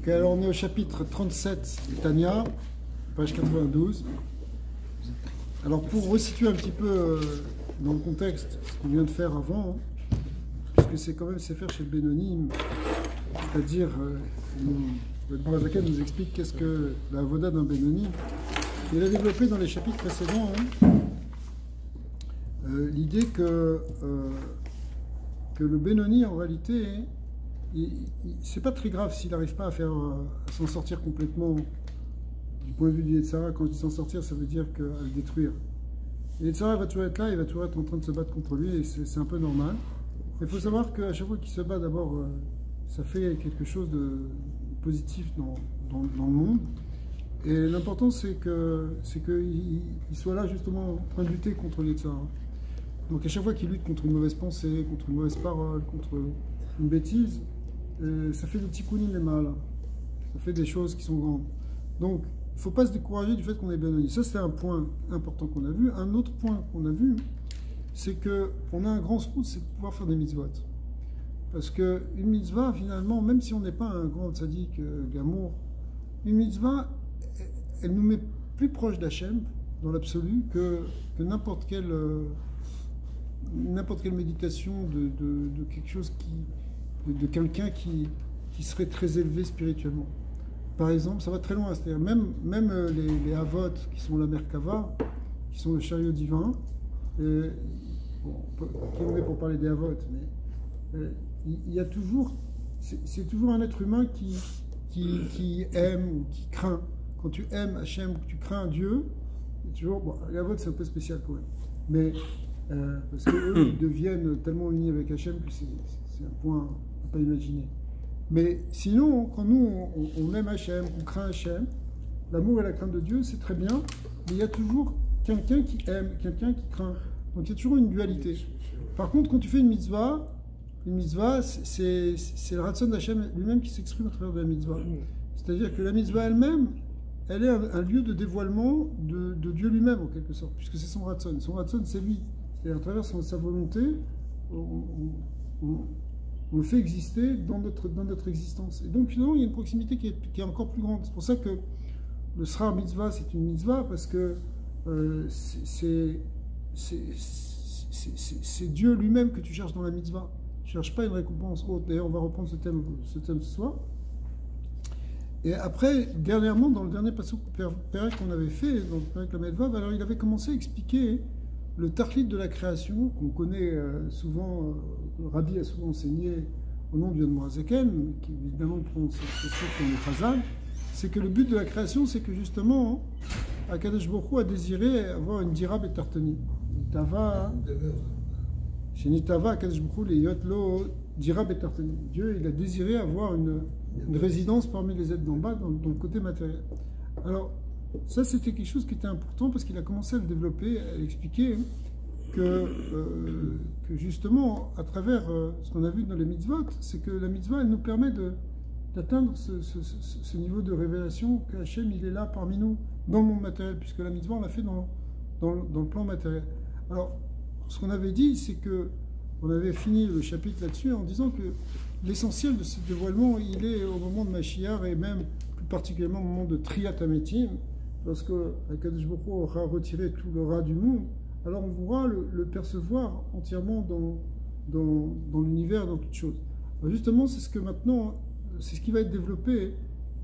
Ok, alors on est au chapitre 37 du Tanya, page 92. Alors pour resituer un petit peu dans le contexte ce qu'on vient de faire avant, puisque c'est quand même Sefer chez le Benoni, c'est-à-dire le Barazakan nous explique qu'est-ce que la avoda d'un Benoni. Il a développé dans les chapitres précédents l'idée que le Benoni en réalité c'est pas très grave s'il n'arrive pas à s'en sortir complètement du point de vue du Yetzara. Quand je dis s'en sortir, ça veut dire à le détruire. Le Yetzara va toujours être là, il va toujours être en train de se battre contre lui, et c'est un peu normal. Il faut savoir qu'à chaque fois qu'il se bat, d'abord, ça fait quelque chose de positif dans le monde. Et l'important, c'est qu'il soit là justement en train de lutter contre le Yetzara. Donc à chaque fois qu'il lutte contre une mauvaise pensée, contre une mauvaise parole, contre une bêtise, ça fait des tikkunim les mal. Ça fait des choses qui sont grandes. Donc, il ne faut pas se décourager du fait qu'on est Benoni. Ça, c'est un point important qu'on a vu. Un autre point qu'on a vu, c'est qu'on a un grand srout, c'est de pouvoir faire des mitzvot. Parce qu'une mitzvah, finalement, même si on n'est pas un grand tzaddik gamour, une mitzvah, elle nous met plus proche d'Hachem, dans l'absolu, que n'importe quelle méditation de quelque chose de quelqu'un qui serait très élevé spirituellement. Par exemple, ça va très loin, c'est-à-dire même les Havot, qui sont la Merkava, qui sont le chariot divin, qui on est pour parler des Havot, mais il y a toujours, c'est toujours un être humain qui aime ou qui craint. Quand tu aimes Hachem ou que tu crains Dieu, toujours, bon, les Havot c'est un peu spécial quand même, mais parce qu'eux ils deviennent tellement unis avec Hachem que c'est un point à ne pas imaginer. Mais sinon, quand nous, on aime Hachem, on craint Hachem, l'amour et la crainte de Dieu, c'est très bien, mais il y a toujours quelqu'un qui aime, quelqu'un qui craint. Donc il y a toujours une dualité. Par contre, quand tu fais une mitzvah, c'est le Ratson d'Hachem lui-même qui s'exprime à travers de la mitzvah. C'est-à-dire que la mitzvah elle-même, elle est un lieu de dévoilement de Dieu lui-même, en quelque sorte, puisque c'est son Ratson. Son Ratson, c'est lui. C'est-à-dire à travers sa volonté, on le fait exister dans notre existence. Et donc finalement, il y a une proximité qui est encore plus grande. C'est pour ça que le Srar Mitzvah, c'est une Mitzvah, parce que c'est Dieu lui-même que tu cherches dans la Mitzvah. Tu ne cherches pas une récompense haute. D'ailleurs, on va reprendre ce thème ce soir. Et après, dernièrement, dans le dernier passage qu'on avait fait, dans le Perek Lamed Vav, alors il avait commencé à expliquer le Tachlit de la création, qu'on connaît souvent, le Rabbi a souvent enseigné au nom du Admorazaken, qui évidemment prend cette question comme le Chazal, c'est que le but de la création, c'est que justement, Akadosh Baruch Hu a désiré avoir une dira betartoni. Chez Nitava, Akadosh Baruch Hu, les Yotlo, dira betartoni. Dieu, il a désiré avoir une résidence parmi les êtres d'en bas, dans le côté matériel. Alors, ça, c'était quelque chose qui était important parce qu'il a commencé à le développer, à l'expliquer que justement, à travers ce qu'on a vu dans les mitzvot, c'est que la mitzvah, elle nous permet d'atteindre ce niveau de révélation que Hachem, il est là parmi nous, dans le monde matériel, puisque la mitzvah, on l'a fait dans le plan matériel. Alors, ce qu'on avait dit, c'est que on avait fini le chapitre là-dessus en disant que l'essentiel de ce dévoilement, il est au moment de Mashiach et même plus particulièrement au moment de Triyat Hametim. Lorsque Akadosh Baruch Hu aura retiré tout le rat du monde, alors on pourra le percevoir entièrement dans l'univers, dans toute chose. Alors justement, c'est ce qui va être développé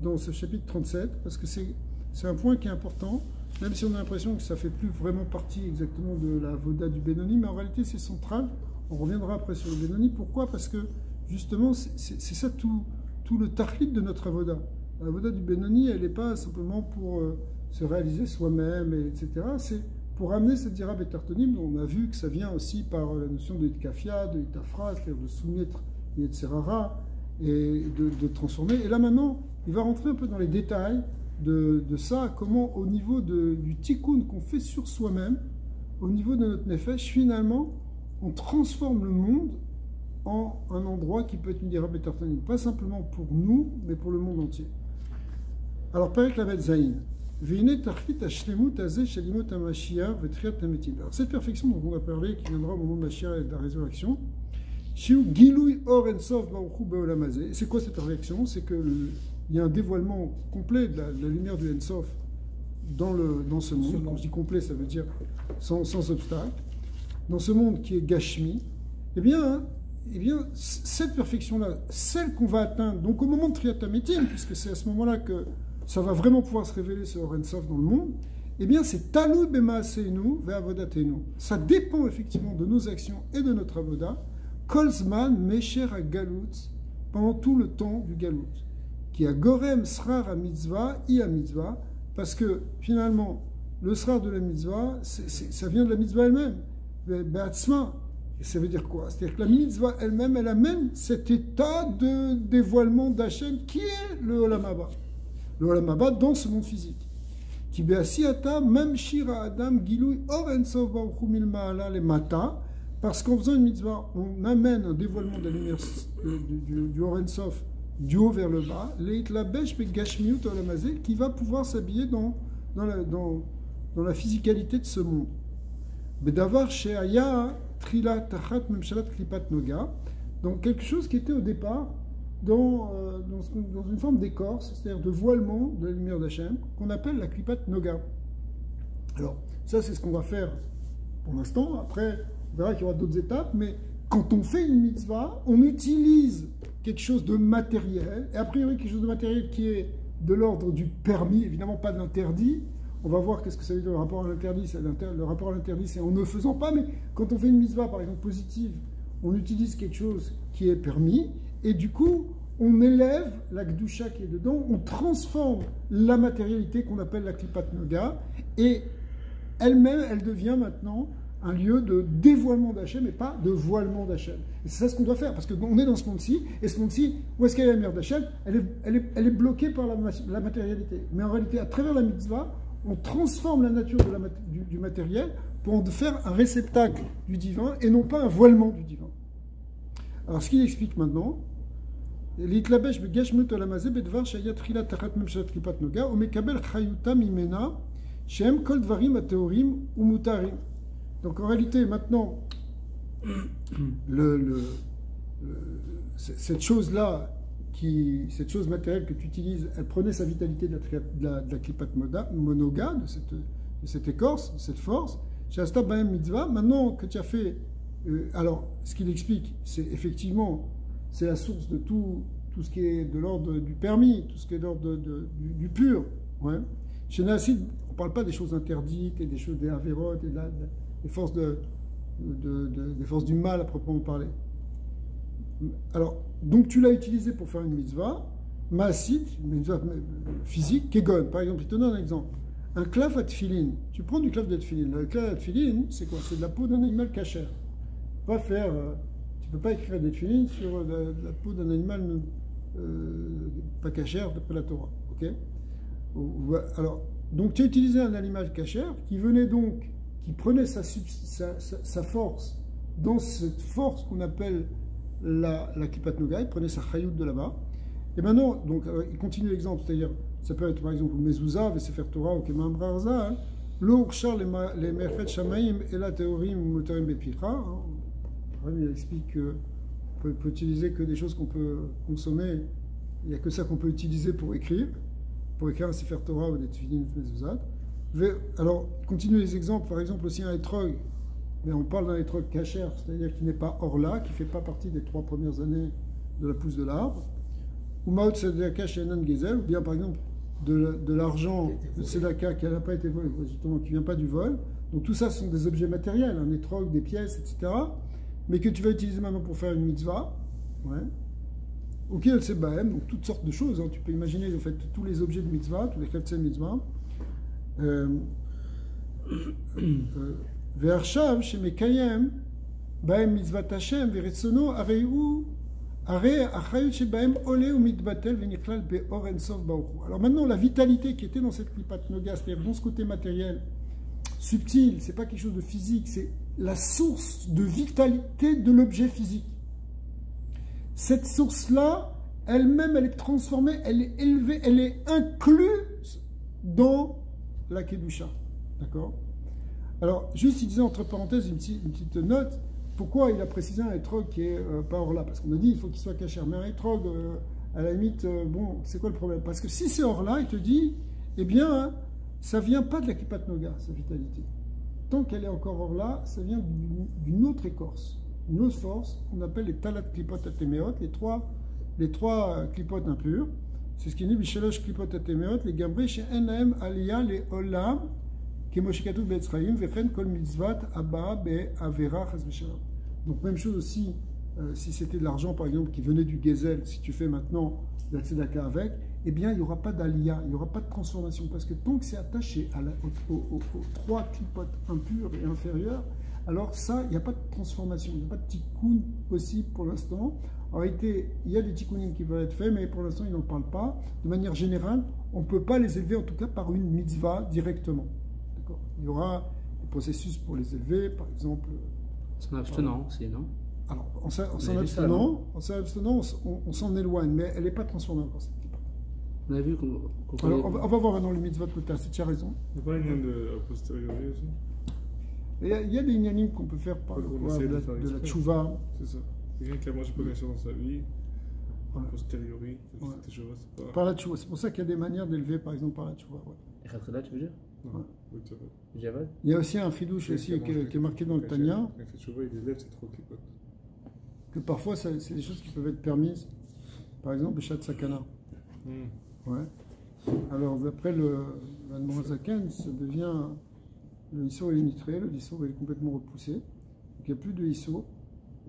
dans ce chapitre 37, parce que c'est un point qui est important, même si on a l'impression que ça ne fait plus vraiment partie exactement de la voda du Benoni, mais en réalité c'est central. On reviendra après sur le Benoni. Pourquoi? Parce que justement, c'est ça tout le tachlit de notre avoda. La avoda du Benoni, elle n'est pas simplement pour se réaliser soi-même, etc. C'est pour amener cette dira betartonim. On a vu que ça vient aussi par la notion de itkafia, de itafra, c'est-à-dire de soumettre yetzerara et de transformer. Et là maintenant, il va rentrer un peu dans les détails de ça, comment au niveau du tikkun qu'on fait sur soi-même, au niveau de notre nefesh, finalement, on transforme le monde en un endroit qui peut être une dira betartonim. Pas simplement pour nous, mais pour le monde entier. Alors, Perek Lamed Zayin. Alors, cette perfection dont on a parlé, qui viendra au moment de Mashiach et de la résurrection, c'est quoi cette perfection? C'est que il y a un dévoilement complet de la lumière du Ensof dans ce monde. Quand je dis complet, ça veut dire sans obstacle. Dans ce monde qui est Gashmi, eh bien cette perfection-là, celle qu'on va atteindre, donc au moment de Triatamétim, puisque c'est à ce moment-là que ça va vraiment pouvoir se révéler ce Ensof dans le monde, eh bien c'est Talou Bemaaseinu Ve'avodatenu. Ça dépend effectivement de nos actions et de notre avoda. Kolzman Mesher à Galout, pendant tout le temps du Galout, qui a Gorem Srar à Mitzvah, I à Mitzvah, parce que finalement, le Srar de la Mitzvah, ça vient de la Mitzvah elle-même, Be'atzma. Et ça veut dire quoi? C'est-à-dire que la Mitzvah elle-même, elle amène cet état de dévoilement d'Hachem qui est le Olam Haba. Le Olam Haba dans ce monde physique. Qui Be'asiata, même Shira Adam, Gilui, Or Ensof Baruch Hu Milma'ala le Mata. Parce qu'en faisant une mitzvah, on amène un dévoilement de la lumière du Or Ensof du haut vers le bas, qui va pouvoir s'habiller dans la physicalité de ce monde. Donc quelque chose qui était au départ dans une forme d'écorce, c'est-à-dire de voilement de la lumière d'Hachem, qu'on appelle la Klipat Noga. Alors, ça c'est ce qu'on va faire pour l'instant. Après, on verra qu'il y aura d'autres étapes, mais quand on fait une mitzvah, on utilise quelque chose de matériel, et a priori quelque chose de matériel qui est de l'ordre du permis, évidemment pas de l'interdit. On va voir qu'est-ce que ça veut dire le rapport à l'interdit. Le rapport à l'interdit, c'est en ne faisant pas, mais quand on fait une mitzvah, par exemple, positive, on utilise quelque chose qui est permis, et du coup, on élève la Gdusha qui est dedans, on transforme la matérialité qu'on appelle la Klipat Noga, et elle-même, elle devient maintenant un lieu de dévoilement d'Hachem et pas de voilement d'Hachem. Et c'est ça ce qu'on doit faire, parce qu'on est dans ce monde-ci, et ce monde-ci, où est-ce qu'il y a la lumière d'Hachem? Elle est bloquée par la matérialité. Mais en réalité, à travers la mitzvah, on transforme la nature du matériel pour en faire un réceptacle du divin, et non pas un voilement du divin. Alors ce qu'il explique maintenant, l'itlabesh begashmut olamazeh bedvar shaya tchilat tachat memshalat klipat noga umekabel chayuta mimena shem kol dvarim ateorim umutarim. Donc en réalité, maintenant, cette chose-là, cette chose matérielle que tu utilises, elle prenait sa vitalité de la klipat monoga, de cette écorce, de cette force. Shasta Baem Mitzvah, maintenant que tu as fait. Alors, ce qu'il explique, c'est effectivement, c'est la source de tout ce qui est de l'ordre du permis, tout ce qui est de l'ordre du pur. Ouais. Chez Nassid, on ne parle pas des choses interdites et des choses des avérotes et des forces des forces du mal à proprement parler. Alors, donc tu l'as utilisé pour faire une mitzvah, maasit, une mitzvah physique, kegon. Par exemple, je te donne un exemple. Un klaf à tfilin. Tu prends du klaf de tfilin. Le klaf à tfilin, c'est quoi? C'est de la peau d'un animal kasher. Tu ne peux pas écrire des tfilin sur la peau d'un animal pas kasher d'après la Torah. Ok? Alors, donc tu as utilisé un animal kasher qui venait donc, qui prenait sa force dans cette force qu'on appelle la Klipat Noga, il prenait sa chayout de là-bas. Et maintenant, donc, il continue l'exemple, c'est-à-dire, ça peut être par exemple Mezouza, Vesefer Torah, ou Kemam Brarza, l'Urchar, les Merchet Shamaim, et la Théorim, Motorim Bepicha. Il explique qu'on peut utiliser que des choses qu'on peut consommer, il n'y a que ça qu'on peut utiliser pour écrire un Sefer Torah ou des Tfilin Mezuzat. Alors, continue les exemples, par exemple aussi un étrog, mais on parle d'un étrog kasher, c'est-à-dire qui n'est pas orla, qui ne fait pas partie des 3 premières années de la pousse de l'arbre, ou maot sedaka shenan gezel, ou bien par exemple de l'argent de sedaka qui n'a pas été volé, justement, qui ne vient pas du vol. Donc tout ça ce sont des objets matériels, un étrog, des pièces, etc., mais que tu vas utiliser maintenant pour faire une mitzvah, ouais. Ok, c'est bahem, donc toutes sortes de choses, hein. Tu peux imaginer en fait tous les objets de mitzvah, tous les khatse mitzvah. Ve'arshav shemekayem bahem mitzvat Hashem ve'retzono areu achayut shebahem ole umitbatel ve'nichlal be'or ensof baruch hu. Alors maintenant, la vitalité qui était dans cette klipat noga, c'est-à-dire dans ce côté matériel subtil, c'est pas quelque chose de physique, c'est la source de vitalité de l'objet physique. Cette source-là, elle-même, elle est transformée, elle est élevée, elle est incluse dans la Kedusha. D'accord? Alors, juste, il disait entre parenthèses une petite note. Pourquoi il a précisé un étrog qui est pas hors là? Parce qu'on a dit il faut qu'il soit caché. Mais un étrog à la limite, bon, c'est quoi le problème? Parce que si c'est or là, il te dit, eh bien, ça vient pas de la Klippat Noga, sa vitalité. Tant qu'elle est encore or là, ça vient d'une autre écorce, une autre force, qu'on appelle les Talat Klipot Atemeot, les trois Klipot impurs. C'est ce qui dit Bishalosh Klipot Atemeot, les Gambri, chez Enaem, Aliyah, les Olam, Kemoshikatu Betzraim, Vechen, Kol Mitzvat, Abba, Be, Avera, Chaz Beshalom. Donc, même chose aussi, si c'était de l'argent, par exemple, qui venait du Gezel, si tu fais maintenant la Tzedaka avec, eh bien, il n'y aura pas d'Aliyah, il n'y aura pas de transformation, parce que tant que c'est attaché aux trois Klipot impurs et inférieurs, alors ça, il n'y a pas de transformation, il n'y a pas de tikkun possible pour l'instant. En réalité, il y a des tikkunim qui peuvent être faits, mais pour l'instant, ils n'en parlent pas. De manière générale, on ne peut pas les élever, en tout cas, par une mitzvah directement. Il y aura des processus pour les élever, par exemple. En abstenant aussi, non? Alors, en s'en abstenant, on s'en éloigne, mais elle n'est pas transformée encore, cette clipa. On a vu Alors, on va voir maintenant les mitzvot que tu as, tu as raison. Il n'y a pas une de a posteriori aussi? Il y a des inyanim qu'on peut faire par de la tchouva. C'est ça. Quelqu'un qui a mangé pas grand-chose dans sa vie, a posteriori, c'est pas... Par la tchouva. C'est pour ça qu'il y a des manières d'élever, par exemple, par la tchouva. Et Khatrila, tu veux dire? Non. Javad. Il y a aussi un chidouche aussi qui est marqué dans le Tanya. Quand il fait tchouva, il élève ses trois clipotes. Que parfois, c'est des choses qui peuvent être permises. Par exemple, le chat sakana. Ouais. Alors, d'après le Zaken, ça devient... Le ISO est nitré, le ISO est complètement repoussé. Donc, il n'y a plus de ISO.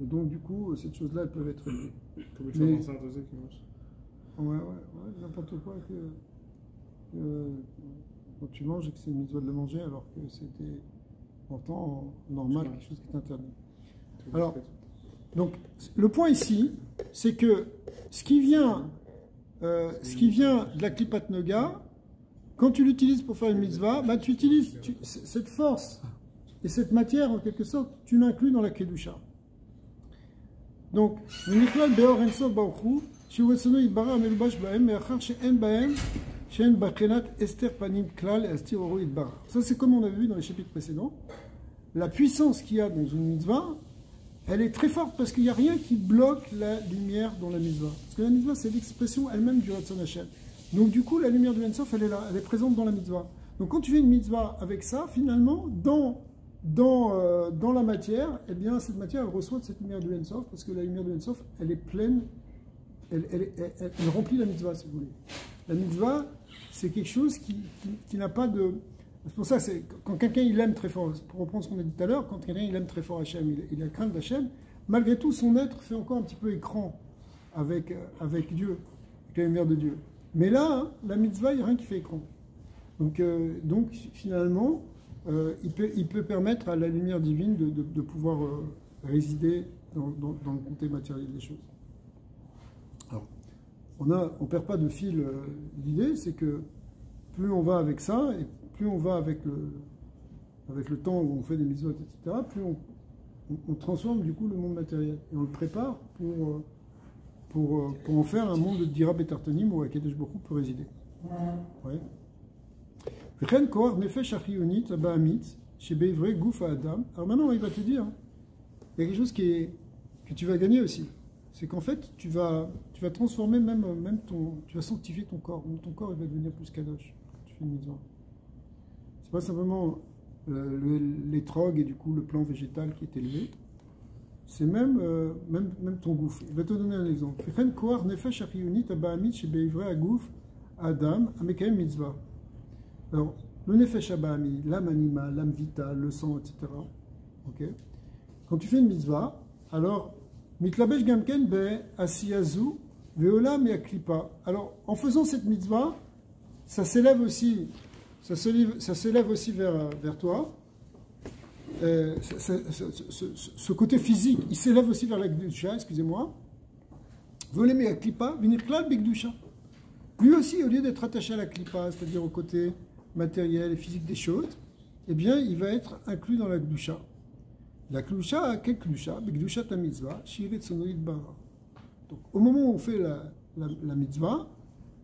Et donc, du coup, cette chose-là, elles peuvent être élevées. Comme une femme enceinte aussi qui mange. Ouais, n'importe quoi quand tu manges et que c'est une mitzvah de le manger, alors que c'était en temps normal quelque chose qui est interdit. Alors, donc, le point ici, c'est que ce qui vient de la Klippat Noga, quand tu l'utilises pour faire une mitzvah, bah, tu utilises cette force et cette matière, en quelque sorte, tu l'inclus dans la Kedusha. Donc, ça c'est comme on avait vu dans les chapitres précédents. La puissance qu'il y a dans une mitzvah, elle est très forte parce qu'il n'y a rien qui bloque la lumière dans la mitzvah. Parce que la mitzvah, c'est l'expression elle-même du Ratzon Hashem. Donc du coup, la lumière du Ein-Sof, elle est là, elle est présente dans la mitzvah. Donc quand tu fais une mitzvah avec ça, finalement, dans la matière, eh bien, cette matière, elle reçoit de cette lumière du Ein-Sof, parce que la lumière du Ein-Sof, elle est pleine, elle remplit la mitzvah, si vous voulez. La mitzvah, c'est quelque chose qui n'a pas de... C'est pour ça, quand quelqu'un il aime très fort, pour reprendre ce qu'on a dit tout à l'heure, quand quelqu'un il aime très fort Hachem, il a crainte d'Hachem, malgré tout, son être fait encore un petit peu écran avec Dieu, avec la lumière de Dieu. Mais là, hein, la mitzvah, il n'y a rien qui fait écran. Donc finalement, il peut permettre à la lumière divine de pouvoir résider dans le côté matériel des choses. Alors, on ne perd pas de fil d'idée, c'est que plus on va avec ça, et plus on va avec le temps où on fait des mitzvot, etc., plus on transforme du coup le monde matériel. Et on le prépare pour en faire un monde de Dira Betartanim où Akadosh Baruch Hu peut résider. Ouais. Alors maintenant, il va te dire, il y a quelque chose que tu vas gagner aussi. C'est qu'en fait, tu vas transformer tu vas sanctifier ton corps. Donc ton corps, il va devenir plus kadosh quand tu fais une mitzvah. C'est pas simplement l'étrog et du coup le plan végétal qui est élevé. C'est même ton gouffre. Il va te donner un exemple. Alors, le nefesh abami, l'âme animale, l'âme vitale, le sang, etc. Okay. Quand tu fais une mitzvah, alors, mitlabesh gamken be asiyazu veolam et aklipa. Alors, en faisant cette mitzvah, ça s'élève aussi vers toi. Ce côté physique, il s'élève aussi vers la Gdusha, excusez-moi. Veolam et aklipa, vinirklal begdusha. Lui aussi, au lieu d'être attaché à la klipa, c'est-à-dire au côté matériel et physique des choses, eh bien, il va être inclus dans la Gdusha. La Gdusha, quelle Gdusha? Gdusha ta mitzvah, shiret sonoïd bara. Donc, au moment où on fait la mitzvah,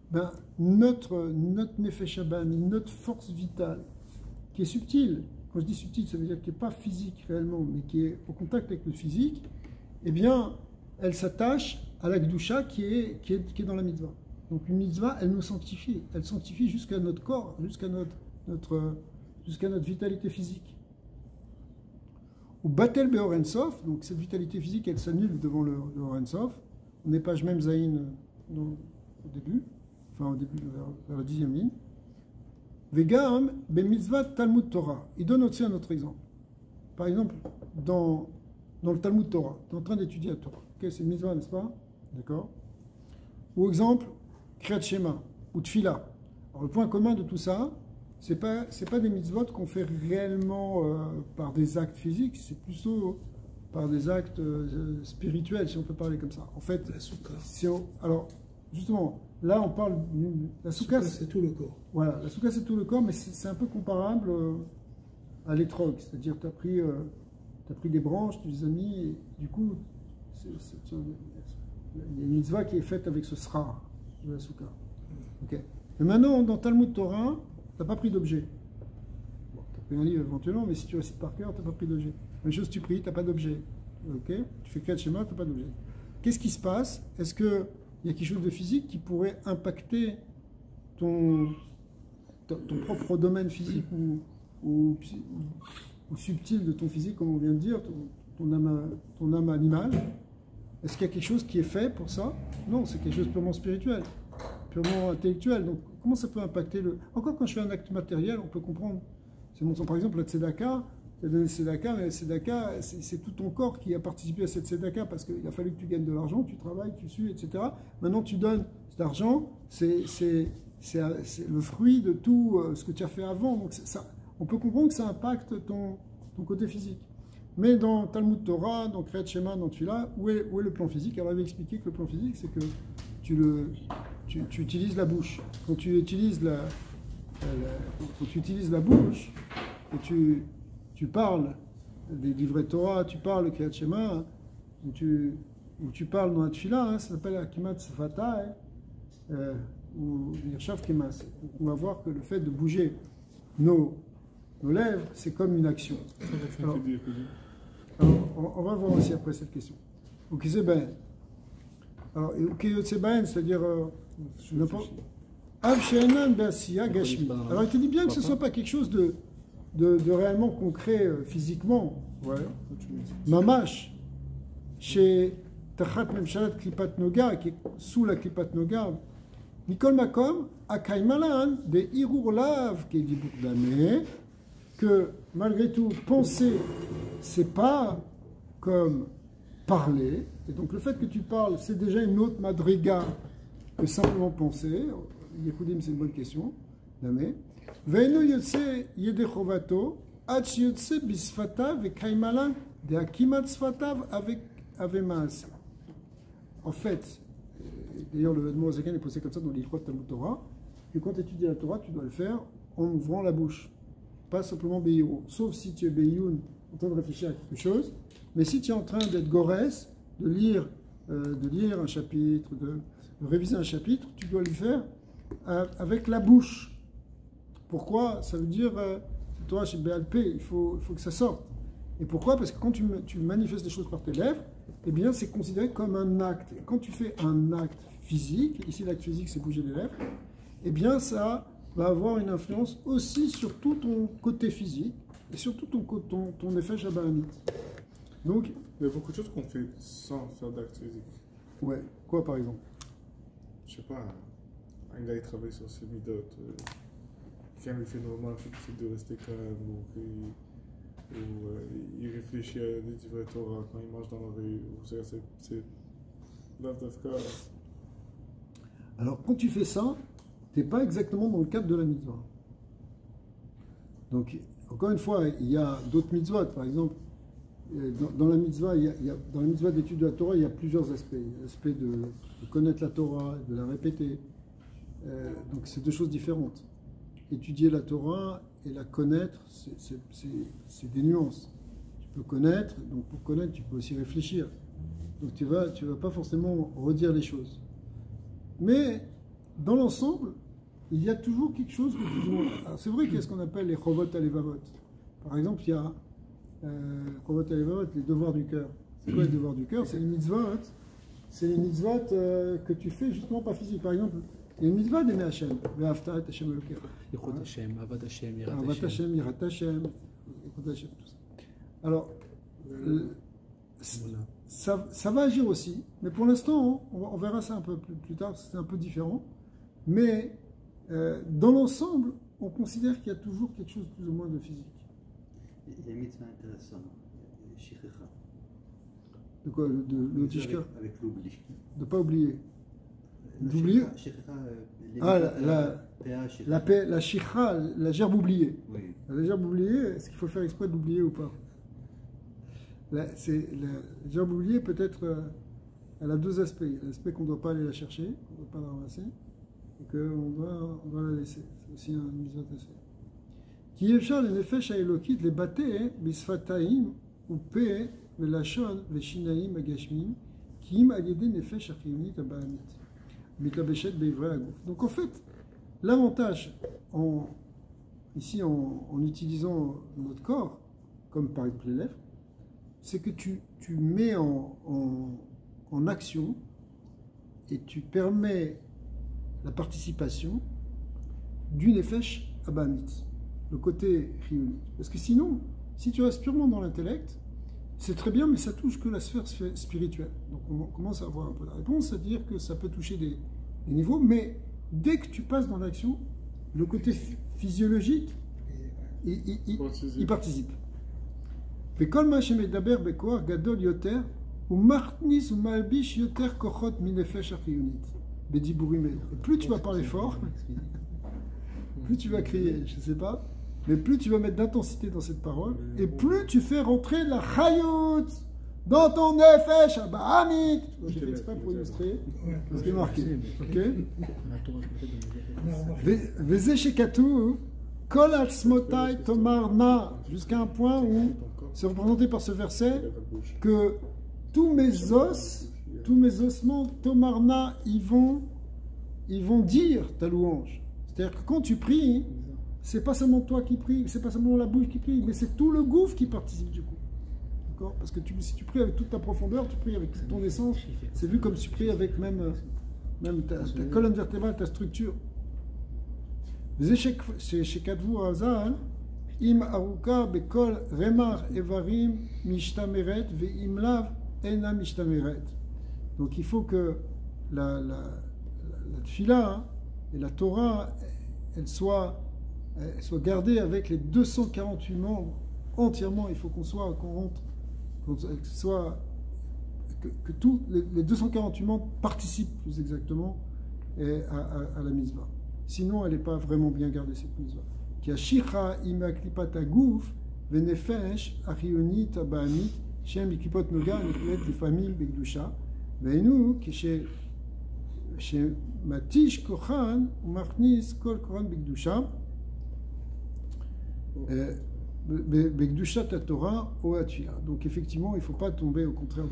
ben, notre nefesh abami, notre force vitale, qui est subtile, quand je dis subtile, ça veut dire qui n'est pas physique réellement, mais qui est au contact avec le physique, eh bien, elle s'attache à la Gdusha qui est dans la mitzvah. Donc une mitzvah, elle nous sanctifie. Elle sanctifie jusqu'à notre corps, jusqu'à notre vitalité physique. Ou Batel Beor En Sof, donc cette vitalité physique, elle s'annule devant le Or En Sof. On n'est pas même Zayin au début, vers la 10e ligne. Vegam be mitzvah Talmud Torah. Il donne aussi un autre exemple. Par exemple, dans le Talmud Torah, tu es en train d'étudier la Torah. Ok, c'est une mitzvah, n'est-ce pas? D'accord. Ou exemple, Kriyat Shema ou Tfila. Alors le point commun de tout ça, c'est pas des mitzvot qu'on fait réellement par des actes physiques, c'est plutôt par des actes spirituels, si on peut parler comme ça. En fait, alors justement, là on parle la soukha, c'est tout le corps. Voilà, la soukha c'est tout le corps, mais c'est un peu comparable à l'étrog, c'est-à-dire tu as pris des branches, tu les as mis, et du coup, il y a une mitzvah qui est faite avec ce srar de la soukha. Okay. Mais maintenant, dans Talmud Torah, tu n'as pas pris d'objet. Bon, tu as pris un livre éventuellement, mais si tu récites par cœur, tu n'as pas pris d'objet. Même chose, tu pries, tu n'as pas d'objet. Okay. Tu fais Kriyat Shema, tu n'as pas d'objet. Qu'est-ce qui se passe? Est-ce qu'il y a quelque chose de physique qui pourrait impacter ton propre domaine physique ou subtil de ton physique, comme on vient de dire, ton âme animale? Est-ce qu'il y a quelque chose qui est fait pour ça? Non, c'est quelque chose de purement spirituel, purement intellectuel. Donc, comment ça peut impacter le... Encore quand je fais un acte matériel, on peut comprendre. Par exemple, la tzedaka, tu as donné le tzedaka, mais le tzedaka, c'est tout ton corps qui a participé à cette tzedaka parce qu'il a fallu que tu gagnes de l'argent, tu travailles, tu sues, etc. Maintenant, tu donnes cet argent, c'est le fruit de tout ce que tu as fait avant. Donc, on peut comprendre que ça impacte ton côté physique. Mais dans Talmud Torah, dans Kriyat Shema, dans Tfila, où est le plan physique? Alors, il avait expliqué que le plan physique, c'est que tu utilises la bouche. Quand tu utilises la bouche, et tu parles des livrets Torah, tu parles de Kriyat Shema, ou tu parles dans la Tfila, ça s'appelle Akimat Sfatah, ou Nirshav Kemas. On va voir que le fait de bouger nos lèvres, c'est comme une action. Alors, on va voir aussi après cette question. Ukizeben. Alors, Ukizeben, c'est-à-dire n'importe. Alors, il te dit bien que ce ne soit pas quelque chose de réellement concret physiquement. Ouais. Mamash, chez Tachat Memshalat Klipat Noga, qui est sous la Klipat Noga, Nikol Makom, Akaimalan, de Irur Lav, qui est dit Bourdamé, que malgré tout, penser, c'est pas comme parler. Et donc le fait que tu parles, c'est déjà une autre madriga que simplement penser. Yekoudim, c'est une bonne question. Veino yotse yedechovato, ach yotse bisfatav et kaimalan de akimat sfatav avec avemas. En fait, d'ailleurs le Admor Zaken est posé comme ça dans l'Ilchot Talmud Torah, que quand tu étudies la Torah, tu dois le faire en ouvrant la bouche. Pas simplement Beïrou, sauf si tu es Beïoun en train de réfléchir à quelque chose, mais si tu es en train d'être Gorès, de lire un chapitre, de réviser un chapitre, tu dois le faire avec la bouche. Pourquoi? Ça veut dire, toi chez BLP, il faut que ça sorte. Et pourquoi? Parce que quand tu manifestes des choses par tes lèvres, eh bien c'est considéré comme un acte. Et quand tu fais un acte physique, ici l'acte physique c'est bouger les lèvres, eh bien ça va avoir une influence aussi sur tout ton côté physique et surtout ton effet shabbalanite. Donc, il y a beaucoup de choses qu'on fait sans faire d'acte physique. Ouais, quoi par exemple? Je sais pas, un gars il travaille sur ses midot, quand il fait normal, il de rester calme, ou il réfléchit à des livrets Torah quand il marche dans la rue, c'est l'avdavka. Alors quand tu fais ça, tu n'es pas exactement dans le cadre de la mitzvah. Donc, encore une fois, il y a d'autres mitzvot. Par exemple, dans la mitzvah, dans la mitzvah d'étude de la Torah, il y a plusieurs aspects. L'aspect de connaître la Torah, de la répéter. Donc, c'est deux choses différentes. Étudier la Torah et la connaître, c'est des nuances. Tu peux connaître, donc pour connaître, tu peux aussi réfléchir. Donc, tu vas pas forcément redire les choses. Mais, dans l'ensemble, il y a toujours quelque chose de plus ou moins... C'est vrai qu'il y a ce qu'on appelle les chovot alevavot. Par exemple, il y a chovot alevavot, les devoirs du cœur. C'est quoi les devoirs du cœur? C'est les mitzvot c'est une mitzvot que tu fais justement pas physique. Par exemple, il y a une mitzvah d'aimer Hachem. Ve'afta et Hachem Elokecha. Yichud Hashem, Avad Hashem, Yirat Avat Hashem. Hashem, Yirat Hashem, Yichud Hashem, tout ça. Alors, ça va agir aussi, mais pour l'instant, on verra ça un peu plus tard, c'est un peu différent. Mais dans l'ensemble, on considère qu'il y a toujours quelque chose plus ou moins de physique. Il y a une mitzvah intéressante, Shichecha. De quoi? Le Tishka? Avec l'oubli. De ne pas oublier. D'oublier? La shikha, la gerbe oubliée. Oui. La gerbe oubliée, est-ce qu'il faut faire exprès d'oublier ou pas? La gerbe oubliée, peut-être, elle a deux aspects. L'aspect qu'on ne doit pas aller la chercher, qu'on ne doit pas la ramasser, et qu'on doit la laisser. C'est aussi un mise à laisser. Qui efchar les nefesh haelokit les baté bisfataim ou pe velashon veshinaim agashmim ki im alidé nefesh achiyonit abahamit mitlabeshet beivre agouf. Donc en fait, l'avantage ici en utilisant notre corps comme par exemple les lèvres, c'est que tu mets en action et tu permets la participation du nefesh abahamit, le côté chiyonit. Parce que sinon, si tu restes purement dans l'intellect, c'est très bien, mais ça touche que la sphère spirituelle. Donc on commence à avoir un peu la réponse, c'est-à-dire que ça peut toucher des niveaux, mais dès que tu passes dans l'action, le côté physiologique, il participe. וכל מה שמדבר בכוח גדול יותר, הוא מכניס ומלביש יותר כוחות מנפש החיונית, בדיבורים אלה. Plus tu vas parler fort, plus tu vas crier, je ne sais pas, mais plus tu vas mettre d'intensité dans cette parole, et plus tu fais rentrer la chayut dans ton nefesh abahamit. J'ai fait exprès pour illustrer ce qui est marqué. Ok? Veze shekatu kol atzmotai tomar na, jusqu'à un point où c'est représenté par ce verset que tous mes ossements, tomarna, ils vont dire ta louange. C'est-à-dire que quand tu pries, c'est pas seulement toi qui pries, c'est pas seulement la bouche qui prie, mais c'est tout le gouffre qui participe du coup. D'accord? Parce que si tu pries avec toute ta profondeur, tu pries avec ton essence, c'est vu comme si tu pries avec même ta colonne vertébrale, ta structure. Chez Kadvu Azal, Im aruka bekol remar evarim mishtameret ve'im lav ena mishtameret. Donc il faut que la tfila et la Torah, elle soit gardée avec les 248 membres entièrement. Il faut qu'on rentre, que tous les 248 membres participent plus exactement à la mitzvah. Sinon, elle n'est pas vraiment bien gardée cette mitzvah. כי השיחה היא מהקליפת הגוף ונפש החיונית הבעמית שהן בקליפות נוגה נקראת לפעמים בקדושה והיינו כשמתיש כוחן ומכניס כל כוחן בקדושה בקדושת התורה או התפילה. Donc effectivement, il ne faut pas tomber au contraire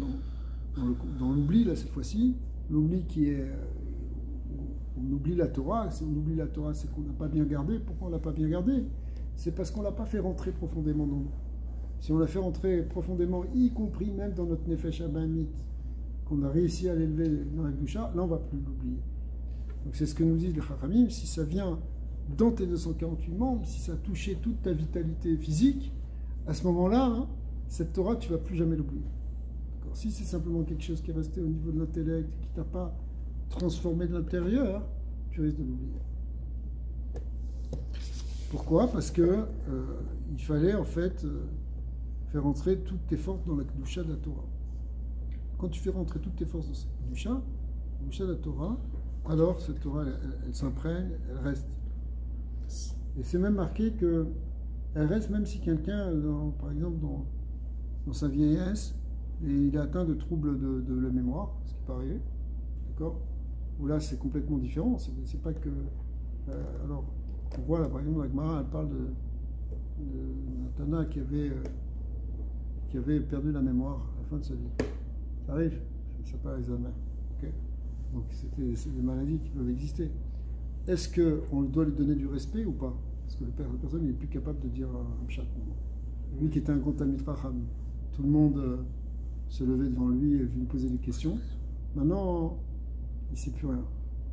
dans l'oubli là cette fois-ci, l'oubli qui est on oublie la Torah. Si on oublie la Torah, c'est qu'on n'a pas bien gardé. Pourquoi on ne l'a pas bien gardé? C'est parce qu'on ne l'a pas fait rentrer profondément dans nous. Si on l'a fait rentrer profondément, y compris même dans notre Nefesh Abahamit, qu'on a réussi à l'élever dans la Gdusha, là on ne va plus l'oublier. Donc c'est ce que nous disent les Chachamim. Si ça vient dans tes 248 membres, si ça a touché toute ta vitalité physique, à ce moment-là, cette Torah, tu ne vas plus jamais l'oublier. Si c'est simplement quelque chose qui est resté au niveau de l'intellect, qui ne t'a pas transformé de l'intérieur, tu risques de l'oublier. Pourquoi? Parce que il fallait en fait faire entrer toutes tes forces dans la Kedusha de la Torah. Quand tu fais rentrer toutes tes forces dans cette Kedusha de la Torah, alors cette Torah elle s'imprègne, elle reste. Et c'est même marqué que elle reste même si quelqu'un, par exemple dans sa vieillesse, et il est atteint de troubles de la mémoire, ce qui peut arriver, d'accord? Où là c'est complètement différent, c'est pas que... alors, on voit là par exemple, la Gemara, elle parle de Natana qui avait perdu la mémoire à la fin de sa vie. Ça arrive, ça s'appelle Alzheimer. Okay. Donc c'est des maladies qui peuvent exister. Est-ce qu'on doit lui donner du respect ou pas? Parce que la personne n'est plus capable de dire un pshat. Lui qui était un grand Talmid Chacham, tout le monde se levait devant lui et lui poser des questions. Maintenant, il ne sait plus rien.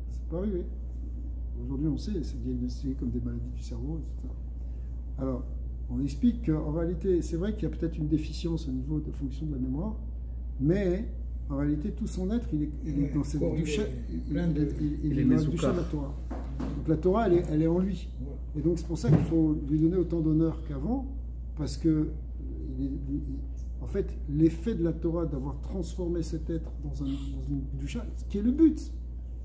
C'est pas arrivé. Aujourd'hui, on sait, c'est diagnostiqué comme des maladies du cerveau, etc. Alors, on explique qu'en réalité, c'est vrai qu'il y a peut-être une déficience au niveau de fonction de la mémoire, mais en réalité, tout son être, il est dans cette doucha, il est dans la doucha de la Torah. Donc la Torah, elle est en lui. Et donc c'est pour ça qu'il faut lui donner autant d'honneur qu'avant, parce que, en fait, l'effet de la Torah d'avoir transformé cet être dans une doucha, ce qui est le but.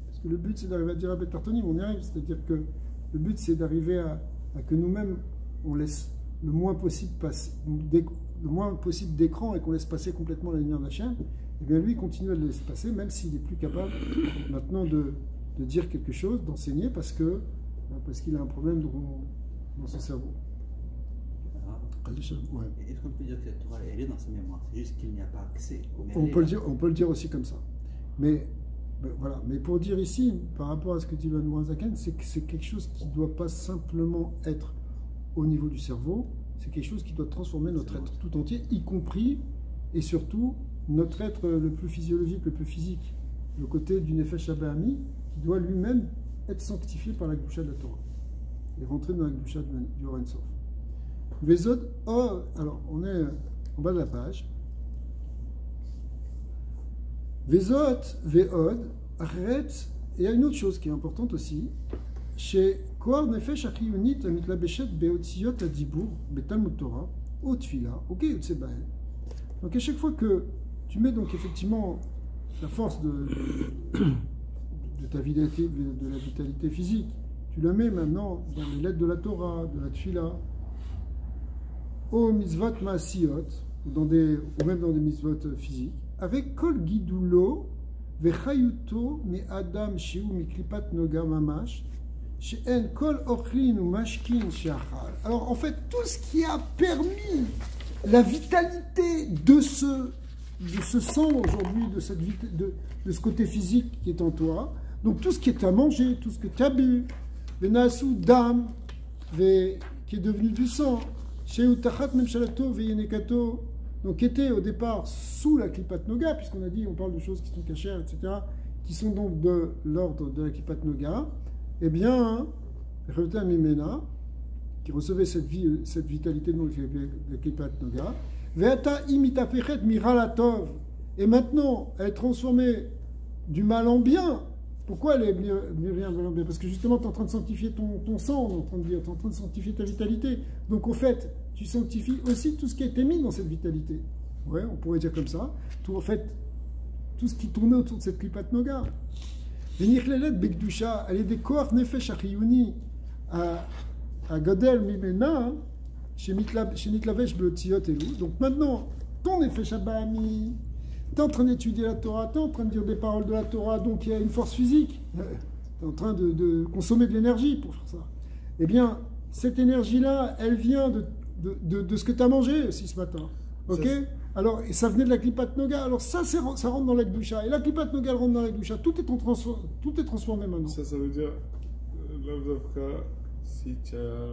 Parce que le but, c'est d'arriver à dire à Betartonim, on y arrive. C'est-à-dire que le but, c'est d'arriver à que nous-mêmes, on laisse le moins possible d'écran et qu'on laisse passer complètement la lumière de la chaîne. Et bien lui, il continue à le laisser passer, même s'il n'est plus capable maintenant de dire quelque chose, d'enseigner, parce qu'il a un problème dans son cerveau. Ouais. Est-ce qu'on peut dire que cette Torah, elle est dans sa mémoire? C'est juste qu'il n'y a pas accès. On peut le dire aussi comme ça. Mais voilà. Mais pour dire ici, par rapport à ce que dit le Mourazaken, c'est que c'est quelque chose qui ne doit pas simplement être au niveau du cerveau, c'est quelque chose qui doit transformer notre être tout entier, y compris et surtout notre être le plus physiologique, le plus physique, le côté du Nefesh Habahami, qui doit lui-même être sanctifié par la Gdusha de la Torah et rentrer dans la Gdusha du Or Ein Sof. Vezod, alors on est en bas de la page. Vezot, Veod, Arret, et il y a une autre chose qui est importante aussi, chez Koar Nefesh Achiyunit Mitlabeshet Beotziot Adibur Betalmud Torah, au Tfila, ok, Utsebael. Donc à chaque fois que tu mets donc effectivement la force de ta vitalité, de la vitalité physique, tu la mets maintenant dans les lettres de la Torah, de la Tfila, au mitzvot maasiyot, ou même dans des mitzvot physiques, avec kol gidulo vechayuto me adam shiu miklipat noga mamash she'en kol ochlin ou mashkin she'achal. Alors en fait, tout ce qui a permis la vitalité de ce sang aujourd'hui, de ce côté physique qui est en toi, donc tout ce qui est à manger, tout ce que tu as bu, venasu dam, qui est devenu du sang, chez Utachat Memshalato Veyenekato, donc qui était au départ sous la Klipat Noga, puisqu'on a dit, on parle de choses qui sont cachères, etc., qui sont donc de l'ordre de la Klipat Noga, eh bien, Reuta Mimena, qui recevait cette vitalité de la Klipat Noga, Veata Imitapechet Miralatov, et maintenant, elle est transformée du mal en bien. Pourquoi elle est bien? Parce que justement, tu es en train de sanctifier ton sang, on est en train de dire, tu es en train de sanctifier ta vitalité. Donc, au fait, tu sanctifies aussi tout ce qui a été mis dans cette vitalité. Ouais, on pourrait dire comme ça. En fait, tout ce qui tournait autour de cette Klipat Noga. Venichlelet Bekdusha, elle est des Koach Nefesh Achiyuni à Godel Mimena, chez Mitlavesh Beotziot Elu. Donc, maintenant, ton Nefesh Habahami, tu es en train d'étudier la Torah, tu es en train de dire des paroles de la Torah, donc il y a une force physique. Tu es en train de consommer de l'énergie pour faire ça. Eh bien, cette énergie-là, elle vient de ce que tu as mangé aussi ce matin. Ok? Alors, et ça venait de la Klipat Noga. Alors ça rentre dans la Gdusha. Et la Klipat Noga, elle rentre dans la Gdusha. Tout est transformé maintenant. Ça veut dire, l'Avdavka, si tu as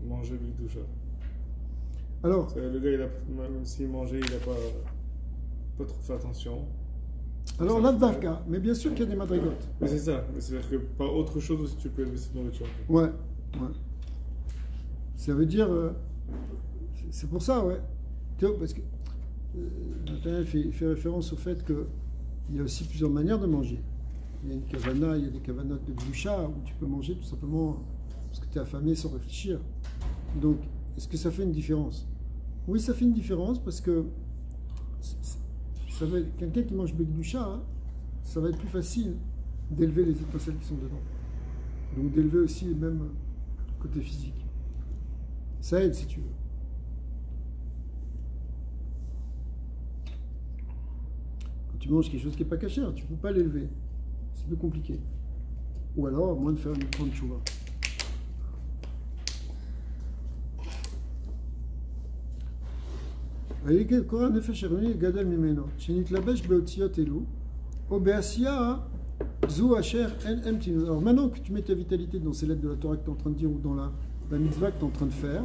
mangé le Gdusha. Alors, le gars, même s'il mangeait, il n'a pas trop fait attention. Alors l'Avdavka, mais bien sûr qu'il y a des madrigotes. Mais c'est ça, mais c'est-à-dire que par autre chose aussi tu peux élever cette nourriture. Ouais. Ça veut dire, c'est pour ça, ouais. Parce que Nathanaël fait référence au fait qu'il y a aussi plusieurs manières de manger. Il y a une kavana, il y a des kavanotes de gdusha où tu peux manger tout simplement parce que tu es affamé sans réfléchir. Donc, est-ce que ça fait une différence? Oui, ça fait une différence parce que quelqu'un qui mange Bekdusha, hein, ça va être plus facile d'élever les étincelles qui sont dedans. Donc d'élever aussi même côté physique. Ça aide si tu veux. Quand tu manges quelque chose qui n'est pas caché, tu ne peux pas l'élever. C'est plus compliqué. Ou alors, à moins de faire une grande chouva. Alors maintenant que tu mets ta vitalité dans ces lettres de la Torah que tu es en train de dire ou dans la mitzvah que tu es en train de faire,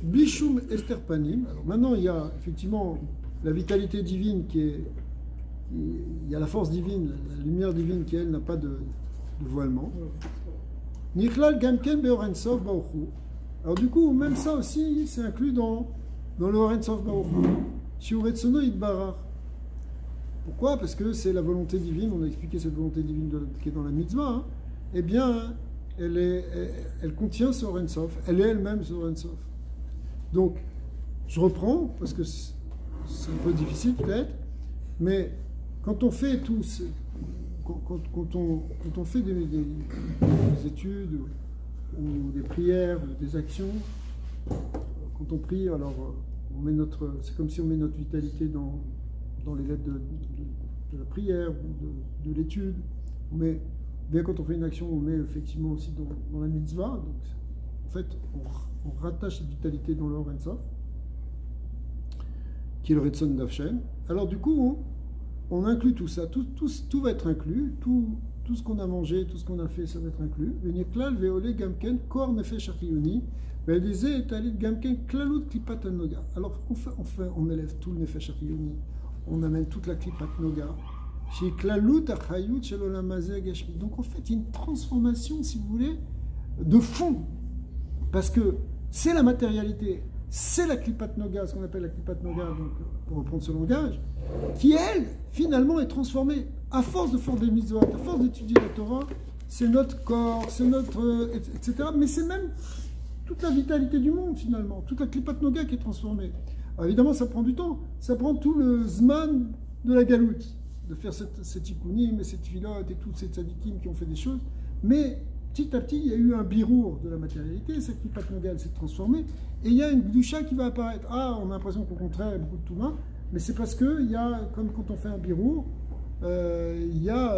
Blishum Esterpanim. Alors maintenant il y a effectivement la vitalité divine il y a la force divine, la lumière divine qui, elle, n'a pas de voilement. Nichlal Gamken Be'oren Sof Baruchu. Alors du coup, même ça aussi, c'est inclus dans le Oren Sof Baruchu. Shiuretsono Idbarach. Pourquoi? Parce que c'est la volonté divine, on a expliqué cette volonté divine qui est dans la mitzvah, hein. Eh bien, elle contient ce Oren Sof, elle est elle-même ce Oren Sof. Donc, je reprends, parce que c'est un peu difficile peut-être, mais quand on fait quand on fait des études ou des prières, des actions, quand on prie, alors c'est comme si on met notre vitalité dans les lettres de la prière ou de l'étude. Bien quand on fait une action, on met effectivement aussi dans la mitzvah. Donc, en fait, on rattache cette vitalité dans le Oren Sof, qui est le Retson d'Avshem. Alors du coup, on inclut tout ça, tout va être inclus, tout ce qu'on a mangé, tout ce qu'on a fait, ça va être inclus. Veniklal veole gamken kor nefesh achiyoni, ve'elize et alit gamken klalut klipat noga. Alors on élève tout le nefesh achiyoni, on amène toute la klipat noga. Chez klalut achayut shel olam hazeh gashmi. Donc en fait, il y a une transformation, si vous voulez, de fond, parce que c'est la matérialité. C'est la Klipat Noga, ce qu'on appelle la Klipat Noga, donc, pour reprendre ce langage, qui, elle, finalement, est transformée. À force de faire des mitzvot, à force d'étudier la Torah, c'est notre corps, c'est notre... etc. Mais c'est même toute la vitalité du monde, finalement. Toute la Klipat Noga qui est transformée. Alors, évidemment, ça prend du temps. Ça prend tout le zman de la galoute, de faire cette ikunim et cette filote et tous ces tzadikim qui ont fait des choses. Mais... petit à petit, il y a eu un birour de la matérialité, cette Klipat Noga s'est transformée, et il y a une Gdusha qui va apparaître. Ah, on a l'impression qu'au contraire, il y a beaucoup de Touma, mais c'est parce qu'il y a, comme quand on fait un birour, il y a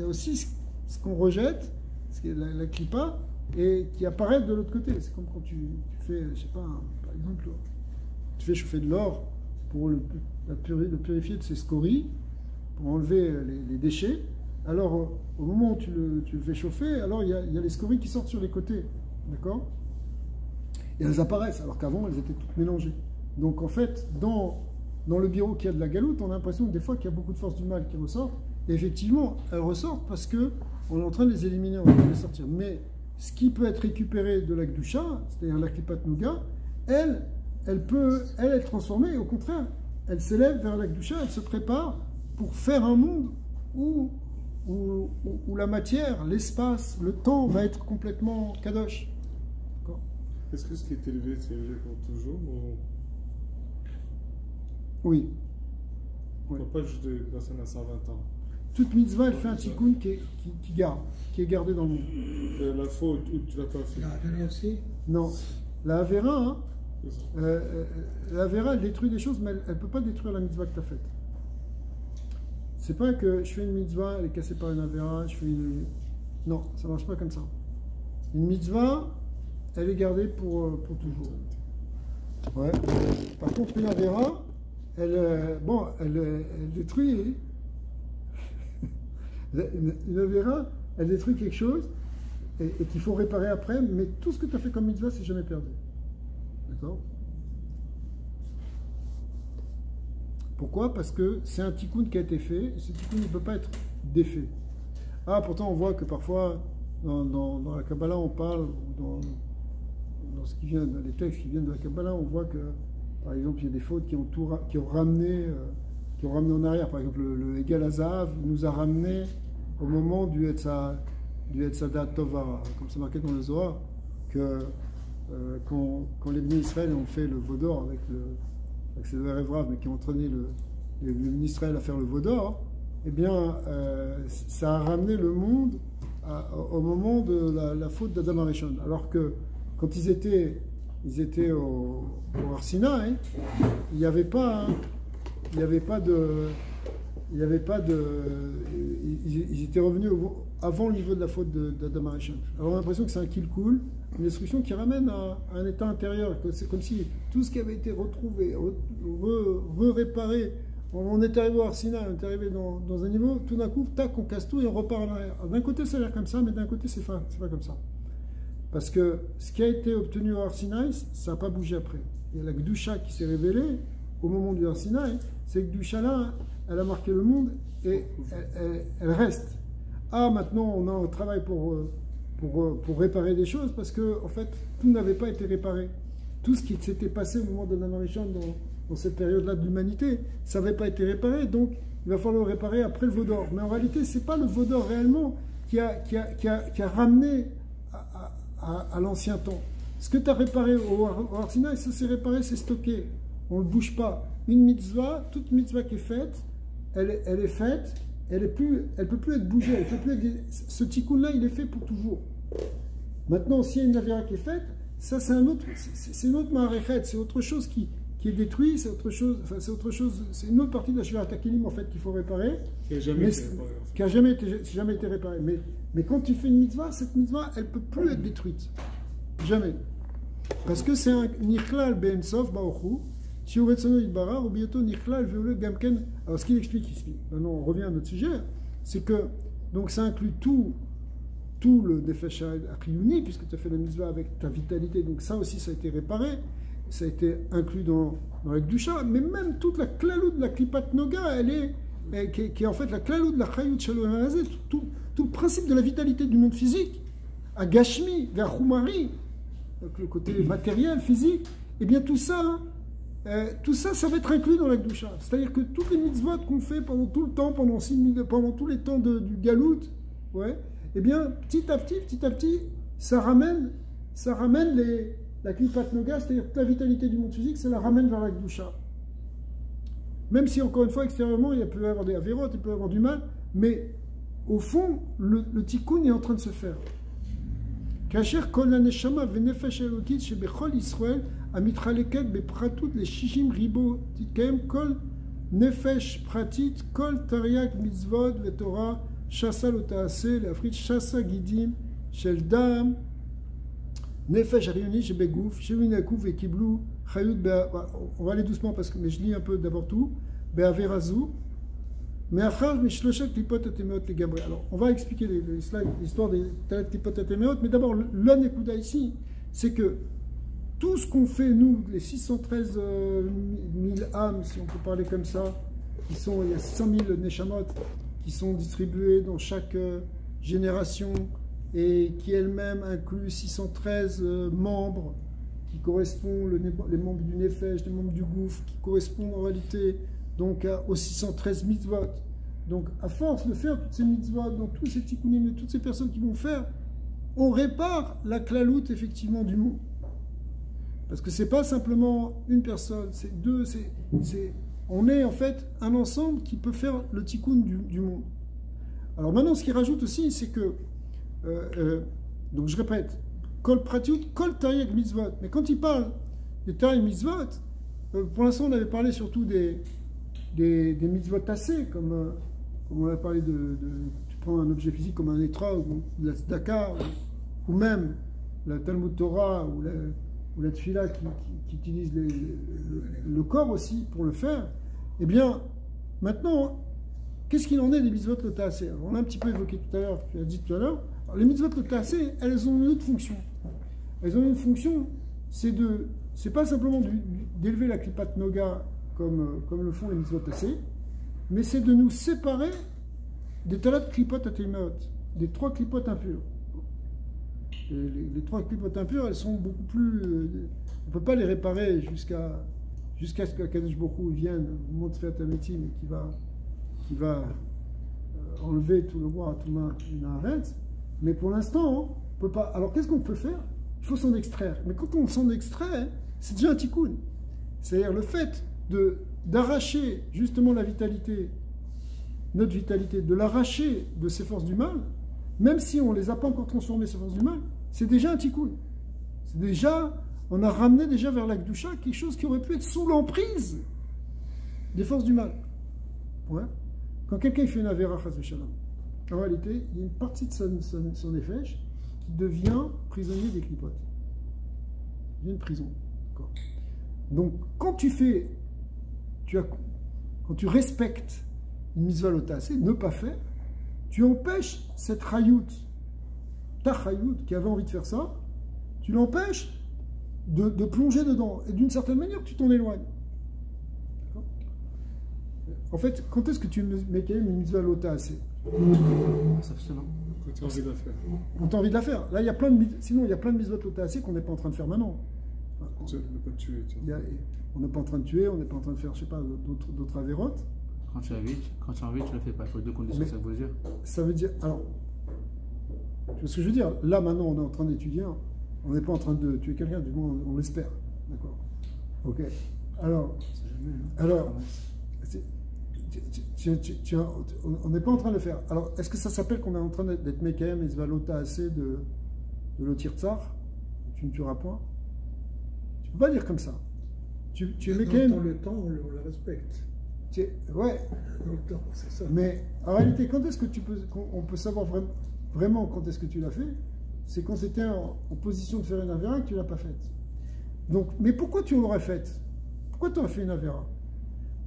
aussi ce qu'on rejette, ce qui est la Klipa, et qui apparaît de l'autre côté. C'est comme quand tu fais, je sais pas, par exemple, tu fais chauffer de l'or pour le purifier de ses scories, pour enlever les déchets. Alors, au moment où tu le fais chauffer, alors il y a les scories qui sortent sur les côtés, d'accord? Et elles apparaissent, alors qu'avant, elles étaient toutes mélangées. Donc, en fait, dans le bureau qui a de la galoute, on a l'impression que des fois qu'il y a beaucoup de forces du mal qui ressortent. Et effectivement, elles ressortent parce qu'on est en train de les éliminer, on est en train de les sortir. Mais ce qui peut être récupéré de la Gdusha, c'est-à-dire la Klipat Noga, elle peut être transformée, et au contraire, elle s'élève vers la Gdusha, elle se prépare pour faire un monde où la matière, l'espace, le temps va être complètement kadosh. Est-ce que ce qui est élevé, c'est élevé pour toujours ou... Oui. On ne pas juste des personnes à 120 ans. Toute mitzvah, elle fait un tikkun qui est gardé dans le monde. La faute où tu l'as pas fait. La Avera aussi? Non. La Avera, elle détruit des choses, mais elle ne peut pas détruire la mitzvah que tu as faite. C'est pas que je fais une mitzvah, elle est cassée par une Avera, non, ça marche pas comme ça. Une mitzvah, elle est gardée pour toujours. Ouais. Par contre, une Avera, elle détruit. Une Avera, elle détruit quelque chose et qu'il faut réparer après, mais tout ce que tu as fait comme mitzvah, c'est jamais perdu. D'accord? Pourquoi? Parce que c'est un tikkun qui a été fait, et ce tikkun ne peut pas être défait. Ah, pourtant on voit que parfois, dans la Kabbalah, on parle, dans les textes qui viennent de la Kabbalah, on voit que, par exemple, il y a des fautes qui ont ramené en arrière. Par exemple, le Egel Hazav nous a ramené au moment du Etzadat Tova, comme c'est marqué dans le Zohar, que quand les bénis Israël ont fait le Vaudor avec c'est le Evrav, mais qui ont entraîné les bénis Israël à faire le Vaudor, eh bien, ça a ramené le monde au moment de la faute d'Adam Arishon. Alors que quand ils étaient au Har Sinaï, il n'y avait pas de... Ils étaient revenus avant le niveau de la faute d'Adam Arishon. Alors on a l'impression que c'est un kill cool, une destruction qui ramène à un état intérieur. C'est comme si tout ce qui avait été retrouvé, réparé, on est arrivé au Har Sinaï, on est arrivé dans un niveau, tout d'un coup, tac, on casse tout et on repart en arrière. D'un côté, ça a l'air comme ça, mais d'un côté, c'est pas comme ça. Parce que ce qui a été obtenu au Har Sinaï, ça n'a pas bougé après. Il y a la Gdusha qui s'est révélée, au moment du Har Sinaï, c'est que Kedusha, elle a marqué le monde et elle reste. Ah, maintenant, on a un travail pour réparer des choses parce que, en fait, tout n'avait pas été réparé. Tout ce qui s'était passé au moment d'Adam Arishon dans cette période-là de l'humanité, ça n'avait pas été réparé, donc il va falloir le réparer après le veau d'or. Mais en réalité, ce n'est pas le veau d'or réellement qui a ramené à l'ancien temps. Ce que tu as réparé au Har Sinaï, ça c'est réparé, c'est stocké. On ne le bouge pas. Une mitzvah, toute mitzvah qui est faite, elle est faite, elle peut plus être bougée. Elle peut plus être, ce tikkun-là, il est fait pour toujours. Maintenant, s'il y a une avira qui est faite, ça c'est une autre ma'arechet, c'est autre chose qui est détruit, c'est autre chose, c'est une autre partie de la Shvirat HaKelim en fait qu'il faut réparer, Qui n'a jamais été réparé. Mais quand tu fais une mitzvah, cette mitzvah, elle ne peut plus être détruite. Jamais. Parce que c'est un Nichlal Ben Sof Baochu, si Uvetsono Idbara, ou bientôt Nichlal Veole Gamken. Alors ce qu'il explique ici, maintenant on revient à notre sujet, c'est que donc ça inclut tout le Nefesh HaChiyuni, puisque tu as fait la mitzvah avec ta vitalité, donc ça aussi ça a été réparé, ça a été inclus dans la Kedusha, mais même toute la klalout de la Klipat Noga, qui est en fait la klalout de la Chayut Shalom Hazeh, tout le principe de la vitalité du monde physique, à Gashmi, vers Khumari, donc le côté matériel, physique, et bien tout ça, ça va être inclus dans la Kedusha. C'est-à-dire que toutes les mitzvot qu'on fait pendant tout le temps, pendant tous les temps du Galout, ouais, et bien petit à petit, ça ramène la Klipat Noga, c'est-à-dire toute la vitalité du monde physique, ça la ramène vers la Kedusha. Même si, encore une fois, extérieurement, il peut y avoir des avérotes, il peut y avoir du mal, mais au fond, le tikkun est en train de se faire. Kacher kol haneshama venefesh elokit shebechol Israël amitchaleket bepratout les shishim ribo titkem kol nefesh pratit kol tariak mitzvot vetorah shasa lotaase l'afrit shasa gidim shel dam nefesh arioni shebegouf sheminakouf et kiblu chayut on va aller doucement parce que mais je lis un peu d'abord tout be'averazu. Mais après, alors, on va expliquer l'histoire des Talat Klipot Atemeot, mais d'abord, l'Anekuda ici, c'est que tout ce qu'on fait, nous, les 613 000 âmes, si on peut parler comme ça, il y a 600 000 Neshamot qui sont distribués dans chaque génération et qui elles-mêmes incluent 613 membres qui correspondent, les membres du Nefesh, les membres du Gouf, qui correspondent en réalité donc aux 613 mitzvot. Donc à force de faire toutes ces mitzvot, dans tous ces tikkunim, de toutes ces personnes qui vont faire, on répare la klalout effectivement du monde. Parce que c'est pas simplement une personne, c'est deux, on est en fait un ensemble qui peut faire le tikkun du monde. Alors maintenant, ce qu'il rajoute aussi, c'est que, donc je répète, kol pratiut, kol tariek mitzvot. Mais quand il parle des tariek mitzvot, pour l'instant on avait parlé surtout des mitzvot tassés, comme on a parlé tu prends un objet physique comme un étra ou la tzedaka, ou même la Talmud Torah ou la tfila qui utilise le corps aussi pour le faire. Eh bien, maintenant, qu'est-ce qu'il en est des mitzvot le tassé? On l'a un petit peu évoqué tout à l'heure, tu as dit tout à l'heure. Les mitzvot le tassé, elles ont une autre fonction. Elles ont une fonction, c'est pas simplement d'élever la Klipat Noga comme le font les mitzvot tassés, mais c'est de nous séparer des talat klipot atemeot, des trois klipot impurs. Les trois klipot impurs, elles sont beaucoup plus... on ne peut pas les réparer jusqu'à ce que Kadosh Baruch Hu vienne, montrer à Tametim, et qui va enlever tout le roi à tout main une arrête. Mais pour l'instant, on peut pas... Alors qu'est-ce qu'on peut faire? Il faut s'en extraire. Mais quand on s'en extrait, c'est déjà un tikkun. C'est-à-dire le fait d'arracher justement la vitalité, notre vitalité, de l'arracher de ces forces du mal, même si on ne les a pas encore transformées, ces forces du mal, c'est déjà un tikkun. C'est déjà, on a ramené déjà vers la Kedusha quelque chose qui aurait pu être sous l'emprise des forces du mal. Ouais. Quand quelqu'un fait une avéra, chas v'shalom, en réalité, il y a une partie de son nefesh qui devient prisonnier des klipotes. Il y a une prison. Donc, quand tu respectes une mitzvah lotassée, ne pas faire, tu empêches cette chayout, ta chayout qui avait envie de faire ça, tu l'empêches de plonger dedans. Et d'une certaine manière, tu t'en éloignes. En fait, quand est-ce que tu mets quand même une mitzvah lota assez? S'abstenant. Quand tu as envie de la faire. On t'a envie de la faire. Là, il y a plein de sinon il y a plein de mitzvot lota assez qu'on n'est pas en train de faire maintenant. Tu ne peux pas tuer. Tu vois. On n'est pas en train de tuer, on n'est pas en train de faire, je sais pas, d'autres avérotes. Quand tu as envie, tu le fais pas. Il faut deux conditions, ça veut dire. Ça veut dire, alors, tu vois ce que je veux dire? Là, maintenant, on est en train d'étudier. On n'est pas en train de tuer quelqu'un, du moins, on l'espère. D'accord. Ok. Alors, on n'est pas en train de le faire. Alors, est-ce que ça s'appelle qu'on est en train d'être Mekayem et Zvalota assez de l'Otir Tsar? Tu ne tueras point? Tu peux pas dire comme ça. Tu es Mekayem. Dans le temps, on le respecte. Ouais. Dans le temps, c'est ça. Mais en réalité, quand est-ce que on peut savoir vraiment quand est-ce que tu l'as fait? C'est quand c'était en position de faire une avéra que tu l'as pas faite. Donc, mais pourquoi tu l'aurais faite? Pourquoi tu aurais fait une avéra?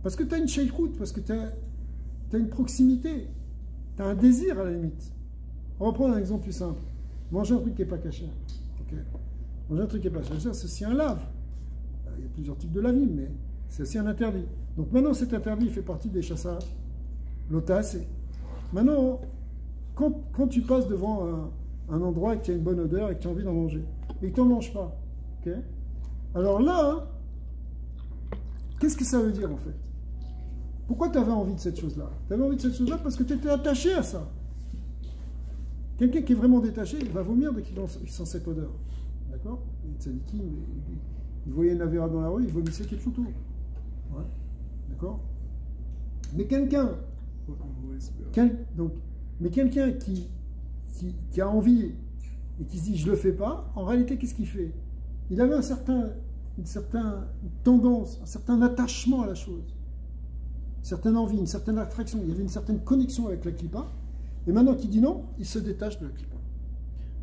Parce que tu as une sheikhout, parce que tu as une proximité, tu as un désir à la limite. On va prendre un exemple plus simple. Manger un truc qui n'est pas caché. Okay. Manger un truc qui n'est pas caché, c'est aussi un lave. Il y a plusieurs types de lavim, mais c'est aussi un interdit. Donc maintenant, cet interdit fait partie des chassas lotassé. Maintenant, quand tu passes devant un endroit et que tu as une bonne odeur et que tu as envie d'en manger, et que tu n'en manges pas, okay? Alors là, qu'est-ce que ça veut dire en fait? Pourquoi tu avais envie de cette chose-là? Tu avais envie de cette chose-là parce que tu étais attaché à ça. Quelqu'un qui est vraiment détaché, il va vomir dès qu'il sent cette odeur. D'accord? Il voyait une avéra dans la rue, il vomissait quelque chose. Ouais. D'accord? Mais quelqu'un qui a envie et qui se dit je le fais pas, en réalité qu'est-ce qu'il fait? Il avait une certaine tendance, un certain attachement à la chose, une certaine envie, une certaine attraction, il y avait une certaine connexion avec la clipa, et maintenant qu'il dit non, il se détache de la clipa.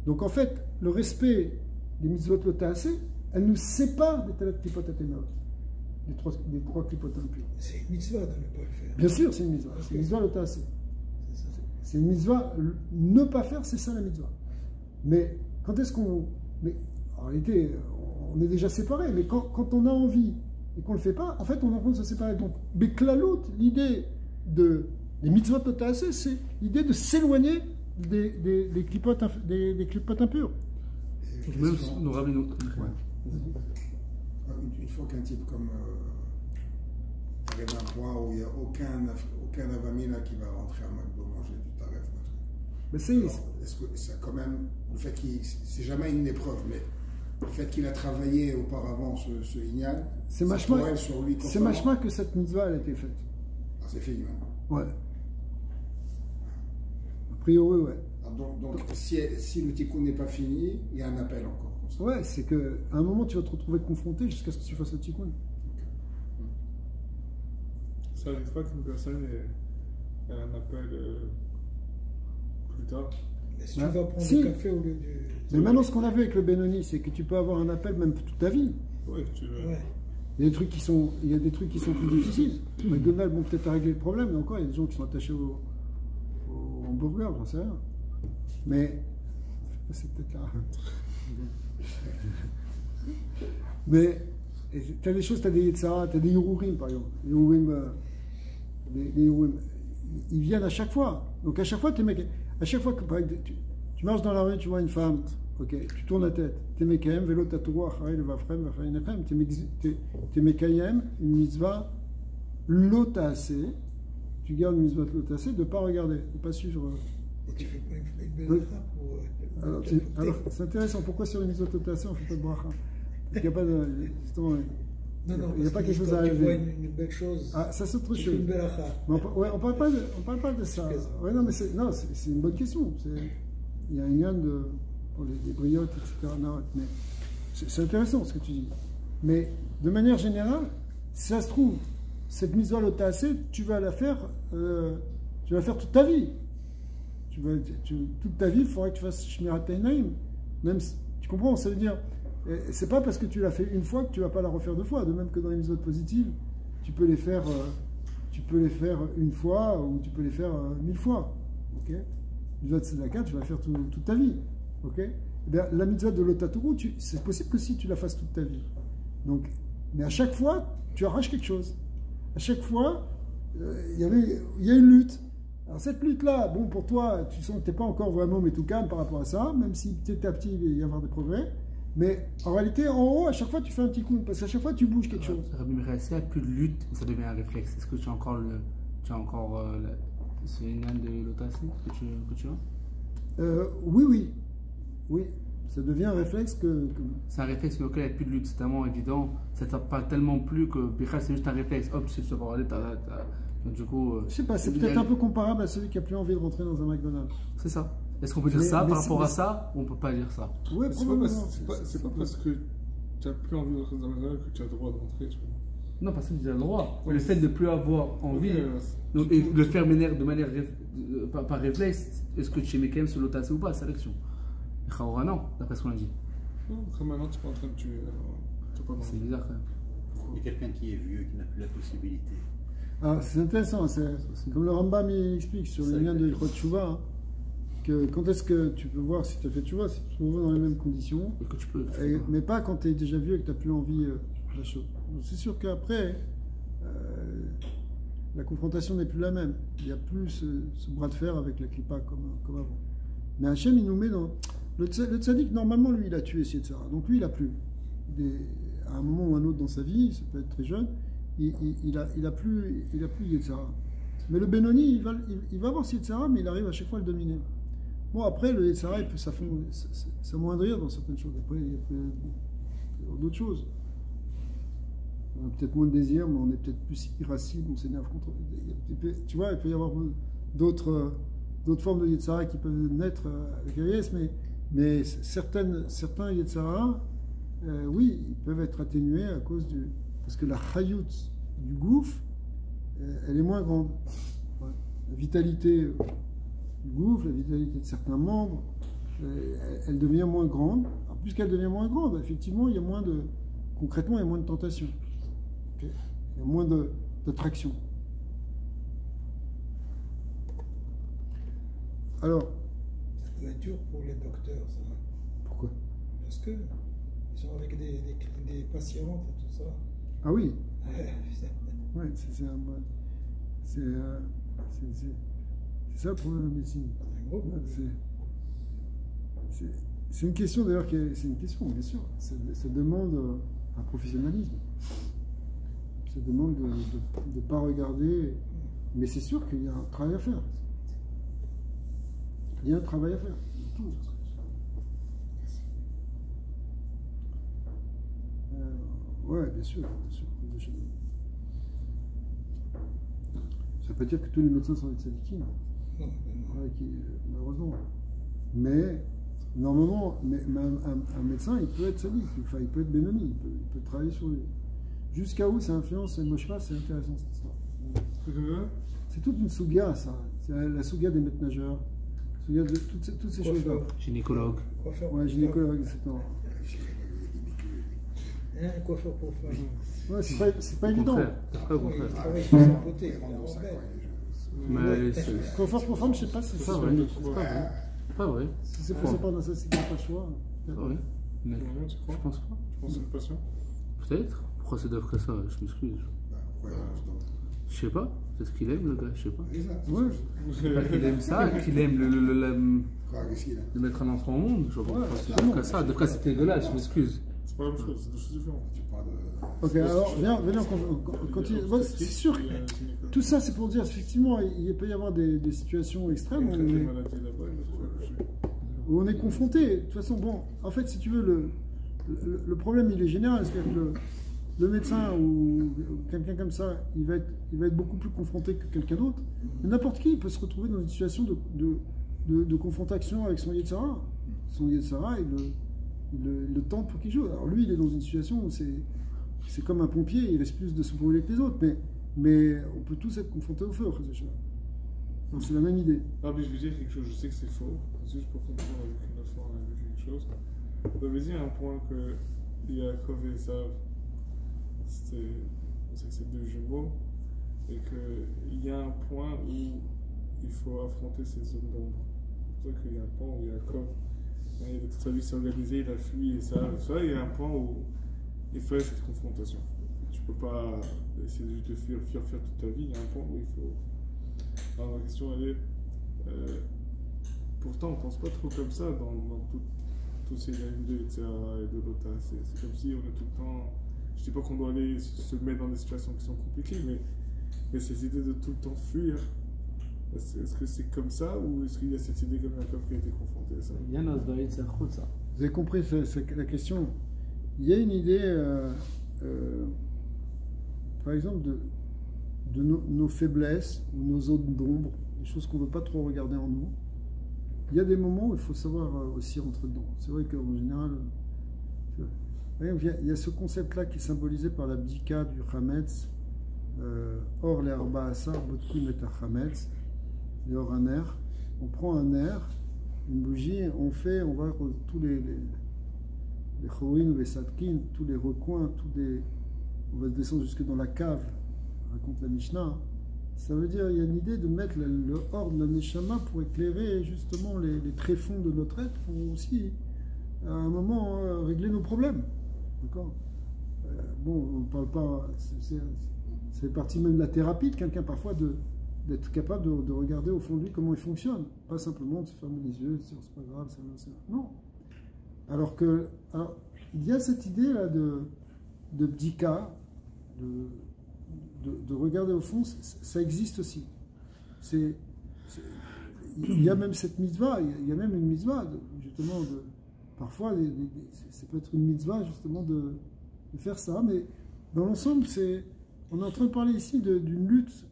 Donc en fait, le respect des mitzvot lotaasé, elle nous sépare des talat klipot aténaot, des trois klipot impurs. C'est une mitzvah de ne pas le faire. Bien sûr, c'est une mitzvah. Okay. C'est une mitzvah lotaasé. C'est une mitzvah, ne pas faire, c'est ça la mitzvah. Mais quand est-ce qu'on... Mais en réalité, on est déjà séparés, mais quand on a envie et qu'on ne le fait pas, en fait, on est en train de se séparer. Donc, Beklalout, l'idée des mitzvot lotaasé, c'est l'idée de s'éloigner des clipotes impurs. Même nous ramener nos... Il faut qu'un type comme arrive à un point où il n'y a aucun avamina qui va rentrer à McDo manger du taref. Mais est-ce que ça quand même, le fait qu'il, c'est jamais une épreuve, mais le fait qu'il a travaillé auparavant ce ignal, c'est machma que cette mitzvah elle a été faite. Ah, c'est fini maintenant. Ouais. A priori, ouais. Donc si le tikkun n'est pas fini, il y a un appel encore. Ouais, c'est qu'à un moment tu vas te retrouver confronté jusqu'à ce que tu fasses le tikkun. Ça arrive pas qu'une personne ait un appel plus tard. Mais si tu vas prendre du café au lieu du... Mais maintenant, ce qu'on a vu avec le Benoni, c'est que tu peux avoir un appel même toute ta vie. Ouais, tu veux. Ouais. Il y a des trucs qui sont plus difficiles. McDonald's, bon, peut-être à régler le problème, mais encore, il y a des gens qui sont attachés au hamburger, j'en sais rien. Mais c'est peut-être là. Mais tu as des choses, tu as des Yetzara, tu as des Yururim par exemple. Les Yururim, ils viennent à chaque fois. Donc à chaque fois, à chaque fois que tu marches dans la rue, tu vois une femme, ok, tu tournes la tête, tu es Mekayem, vélo tatouah, tu es Mekayem, une mitzvah lotaasé, tu gardes une mitzvah lotaasé de ne pas regarder, de ne pas suivre. Et tu fais pas une belle alors, c'est intéressant, pourquoi sur une mitzvah lotaasé on ne fait pas de bracha? Parce qu'il n'y a pas de. Justement, non, il n'y a pas quelque chose à arriver. arriver. Une belle chose. Ah, ça c'est autre chose. Une belle acha. On parle pas de ça. Ouais, non, mais c'est une bonne question. Il y a un lien pour les briottes, etc. Non, mais c'est intéressant ce que tu dis. Mais de manière générale, si ça se trouve, cette mitzvah lotaasé, tu vas la faire toute ta vie. Toute ta vie, il faudrait que tu fasses Shmirat Einaim. Même, tu comprends, ça veut dire. C'est pas parce que tu l'as fait une fois que tu vas pas la refaire deux fois. De même que dans les mitzvot positives, tu peux les faire une fois ou tu peux les faire 1000 fois. Ok? Mitzvot tzedaka, tu vas la faire toute ta vie. Ok? Eh bien, la mitzvot de l'otaturu, c'est possible que si tu la fasses toute ta vie. Donc, mais à chaque fois, tu arraches quelque chose. À chaque fois, il y a une lutte. Alors cette lutte-là, bon, pour toi, tu sens que tu n'es pas encore vraiment métoucane par rapport à ça, même si petit à petit, il va y avoir des progrès. Mais en réalité, en haut, à chaque fois, tu fais un petit coup, parce qu'à chaque fois, tu bouges quelque chose. Rabbi Michael, s'il n'y a plus de lutte, ça devient un réflexe. Est-ce que tu as encore c'est une âne de l'autassie que tu as Oui. Oui, ça devient un réflexe que... C'est un réflexe, mais auquel il n'y a plus de lutte. C'est tellement évident. Ça ne tape pas tellement plus que Bichal, c'est juste un réflexe. Hop, tu sais, tu vas parler, donc, du coup... Je sais pas, c'est peut-être un peu comparable à celui qui a plus envie de rentrer dans un McDonald's. C'est ça. Est-ce qu'on peut dire ça par rapport à ça ou on ne peut pas dire ça? Ouais, c'est pas parce que tu n'as plus envie de rentrer dans un McDonald's que tu as le droit de rentrer, tu vois. Non, parce que tu as le droit. Le fait de ne plus avoir envie, Ok, et le faire de manière par réflexe, est-ce que tu aimais quand même sur l'autassie ou pas, sa sélection? Khaoura, non, d'après ce qu'on a dit. Non, comme maintenant, tu n'es pas en train de tuer. Tu pas C'est bizarre quand même. Il y a quelqu'un qui est vieux, qui n'a plus la possibilité. Ah, c'est intéressant, c'est comme le Rambam il explique sur le lien de Yichot Tshuva, hein, que quand est-ce que tu peux voir si tu as fait Tshuva, si tu te trouves dans les mêmes conditions, Et que tu peux. mais pas quand tu es déjà vieux et que tu n'as plus envie de la chose. C'est sûr qu'après, la confrontation n'est plus la même. Il n'y a plus ce bras de fer avec la clipa comme avant. Mais Hachem, il nous met dans... Le tzaddik, normalement, lui, il a tué Sietzara. Donc lui, il a plus. À un moment ou un autre dans sa vie, ça peut être très jeune, il a plus Yetzara. Mais le Benoni, il va avoir Yetzara, mais il arrive à chaque fois à le dominer. Bon, après, le Yetzara, il peut s'amoindrir dans certaines choses. Après, il y a d'autres choses. On a peut-être moins de désir, mais on est peut-être plus irascible, on s'énerve contre. Tu vois, il peut y avoir d'autres formes de Yetzara qui peuvent naître avec la vieillesse, mais certains Yetzara, oui, ils peuvent être atténués à cause parce que la chayut du gouffre, elle est moins grande. Ouais. La vitalité du gouffre, la vitalité de certains membres, elle devient moins grande. Alors, puisqu'elle devient moins grande, effectivement, concrètement, il y a moins de tentation. Okay. Il y a moins d'attraction. Alors. Ça doit être dur pour les docteurs, ça. Pourquoi? Parce que ils sont avec des patientes et tout ça. Ah oui. Ouais, ouais, c'est ça le problème de la médecine. C'est une question d'ailleurs, c'est une question, bien sûr. Ça demande un professionnalisme. Ça demande de ne pas regarder. Mais c'est sûr qu'il y a un travail à faire. Il y a un travail à faire. Tout. Ouais, bien sûr. Ça ne veut pas dire que tous les médecins sont des tzadikim. non. Malheureusement. Mais normalement, un médecin, il peut être sadique, il peut être bénoni, il peut travailler sur lui. Jusqu'à où ça influence le Moshpa, c'est intéressant cette histoire. C'est toute une souga, ça. C'est la souga des maîtres nageurs, la souga de toutes ces choses-là. Gynécologue. Ouais, gynécologue, etc. Un coiffeur pour femmes. Ouais, c'est pas évident. Après, au contraire. Il travaille sur son côté. Mais Coiffeur pour femmes, je sais pas si c'est vrai. Pas vrai. Si c'est pour sa part d'un ça, c'est qu'il n'y a pas le choix. Pas vrai. Mais Tu crois? je pense pas. Tu penses que c'est une passion? Peut-être. Pourquoi c'est d'offre que ça? Je m'excuse. Je sais pas. Peut-être qu'il aime le gars, je sais pas. Ouais. Peut-être qu'il aime ça, qu'il aime le mettre un enfant au monde. Je vois pas. C'est d'offre que ça. D'offre que c'est dégueulasse, je m'excuse. C'est pas la même chose, c'est deux choses différentes. Ok, alors, viens, on continue. Ouais, c'est sûr que tout ça, c'est pour dire, effectivement, il peut y avoir des situations extrêmes où on est confronté. De toute façon, bon, en fait, si tu veux, le problème, il est général. C'est-à-dire que le médecin ou quelqu'un comme ça, il va être beaucoup plus confronté que quelqu'un d'autre. Mais n'importe qui peut se retrouver dans une situation de confrontation avec son Yetzara. Son Yetzara, il le tente pour qu'il joue. Alors lui, il est dans une situation où c'est comme un pompier, il reste plus de se brûler que les autres, mais on peut tous être confrontés au feu. Donc c'est la même idée. Ah, mais je veux dire quelque chose, je sais que c'est faux, juste pour comprendre avec une fois on a vu quelque chose. On avait dit à un point que Yaakov et Esav, on sait que c'est deux jumeaux, et qu'il y a un point où il faut affronter ces zones d'ombre. C'est pour ça qu'il y a un point où Yaakov, il a toute sa vie s'est organisé, il a fui et ça, il y a un point où il fallait cette confrontation. Tu peux pas essayer de te fuir toute ta vie. Il y a un point où il faut. Alors, la question, elle est. Pourtant, on pense pas trop comme ça dans tous ces liens de etc. et de l'OTA. C'est comme si on est tout le temps. Je dis pas qu'on doit aller se mettre dans des situations qui sont compliquées, mais cette idée de tout le temps fuir, est-ce que c'est comme ça ou est-ce qu'il y a cette idée comme un peuple qui a été confronté à ça? Vous avez compris la question. Il y a une idée, par exemple, de nos faiblesses ou nos zones d'ombre, des choses qu'on ne veut pas trop regarder en nous. Il y a des moments où il faut savoir aussi rentrer dedans. C'est vrai qu'en général, il y a ce concept-là qui est symbolisé par l'abdika du Hametz. Or, les Arba Asar, Botkou met à Hametz, et or un air. On prend un air, une bougie, on va tous les chouines, les sadkin, tous les recoins, on va descendre jusque dans la cave, raconte la Mishnah. Ça veut dire, il y a une idée de mettre le hors de la Neshama pour éclairer justement les tréfonds de notre être, pour aussi, à un moment, régler nos problèmes. D'accord? Bon, on ne parle pas, ça fait partie même de la thérapie de quelqu'un parfois d'être capable de regarder au fond de lui comment il fonctionne. Pas simplement de se fermer les yeux, c'est pas grave, non. Alors il y a cette idée là de bdika, de regarder au fond, ça existe aussi. Il y a même cette mitzvah, il y a même une mitzvah, justement, parfois, ça peut être une mitzvah, justement, de faire ça, mais dans l'ensemble, on est en train de parler ici d'une lutte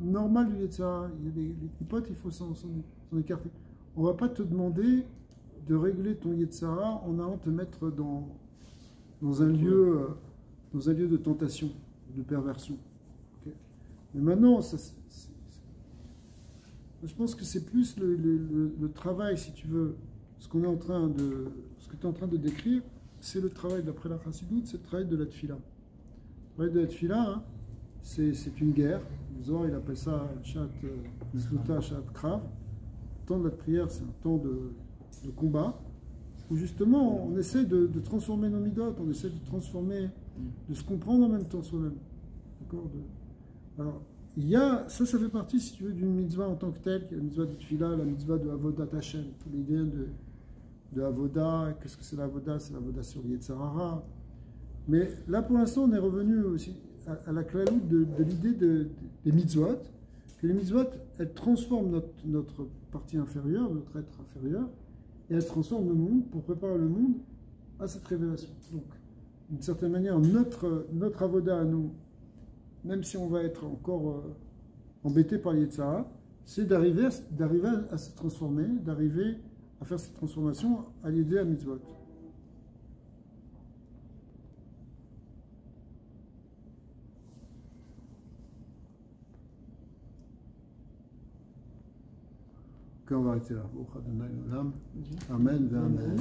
normale du Yetzirah. Il y a des potes, il faut s'en écarter. On ne va pas te demander de régler ton Yetzirah en allant te mettre dans un lieu de tentation, de perversion. Okay. Mais maintenant, je pense que c'est plus le travail, si tu veux, ce que tu es en train de décrire, c'est le travail, d'après la Chassidoute, c'est le travail de la Tfila. Le travail de la Tfila, hein, c'est une guerre. Zohar, il appelle ça Shat Zluta, Shat Krav. Le temps de la prière, c'est un temps de combat, où justement on essaie de transformer nos midotes, on essaie de transformer, de se comprendre en même temps soi-même. D'accord? Alors, ça fait partie, si tu veux, d'une mitzvah en tant que telle, qui est la mitzvah de Tfila, la mitzvah de Avodat Hashem, l'idée de Avodah. Qu'est-ce que c'est l'Avodah? C'est l'Avodah sur Yetzirah. Mais là, pour l'instant, on est revenu aussi à la claloute de l'idée des mitzvot, que les mitzvot, elles transforment notre partie inférieure, notre être inférieur, et elles transforment le monde pour préparer le monde à cette révélation. Donc, d'une certaine manière, notre avoda à nous, même si on va être encore embêté par Yetzirah, c'est d'arriver à se transformer, d'arriver à faire cette transformation à l'idée à mitzvot. On va arrêter là. Amen. Amen.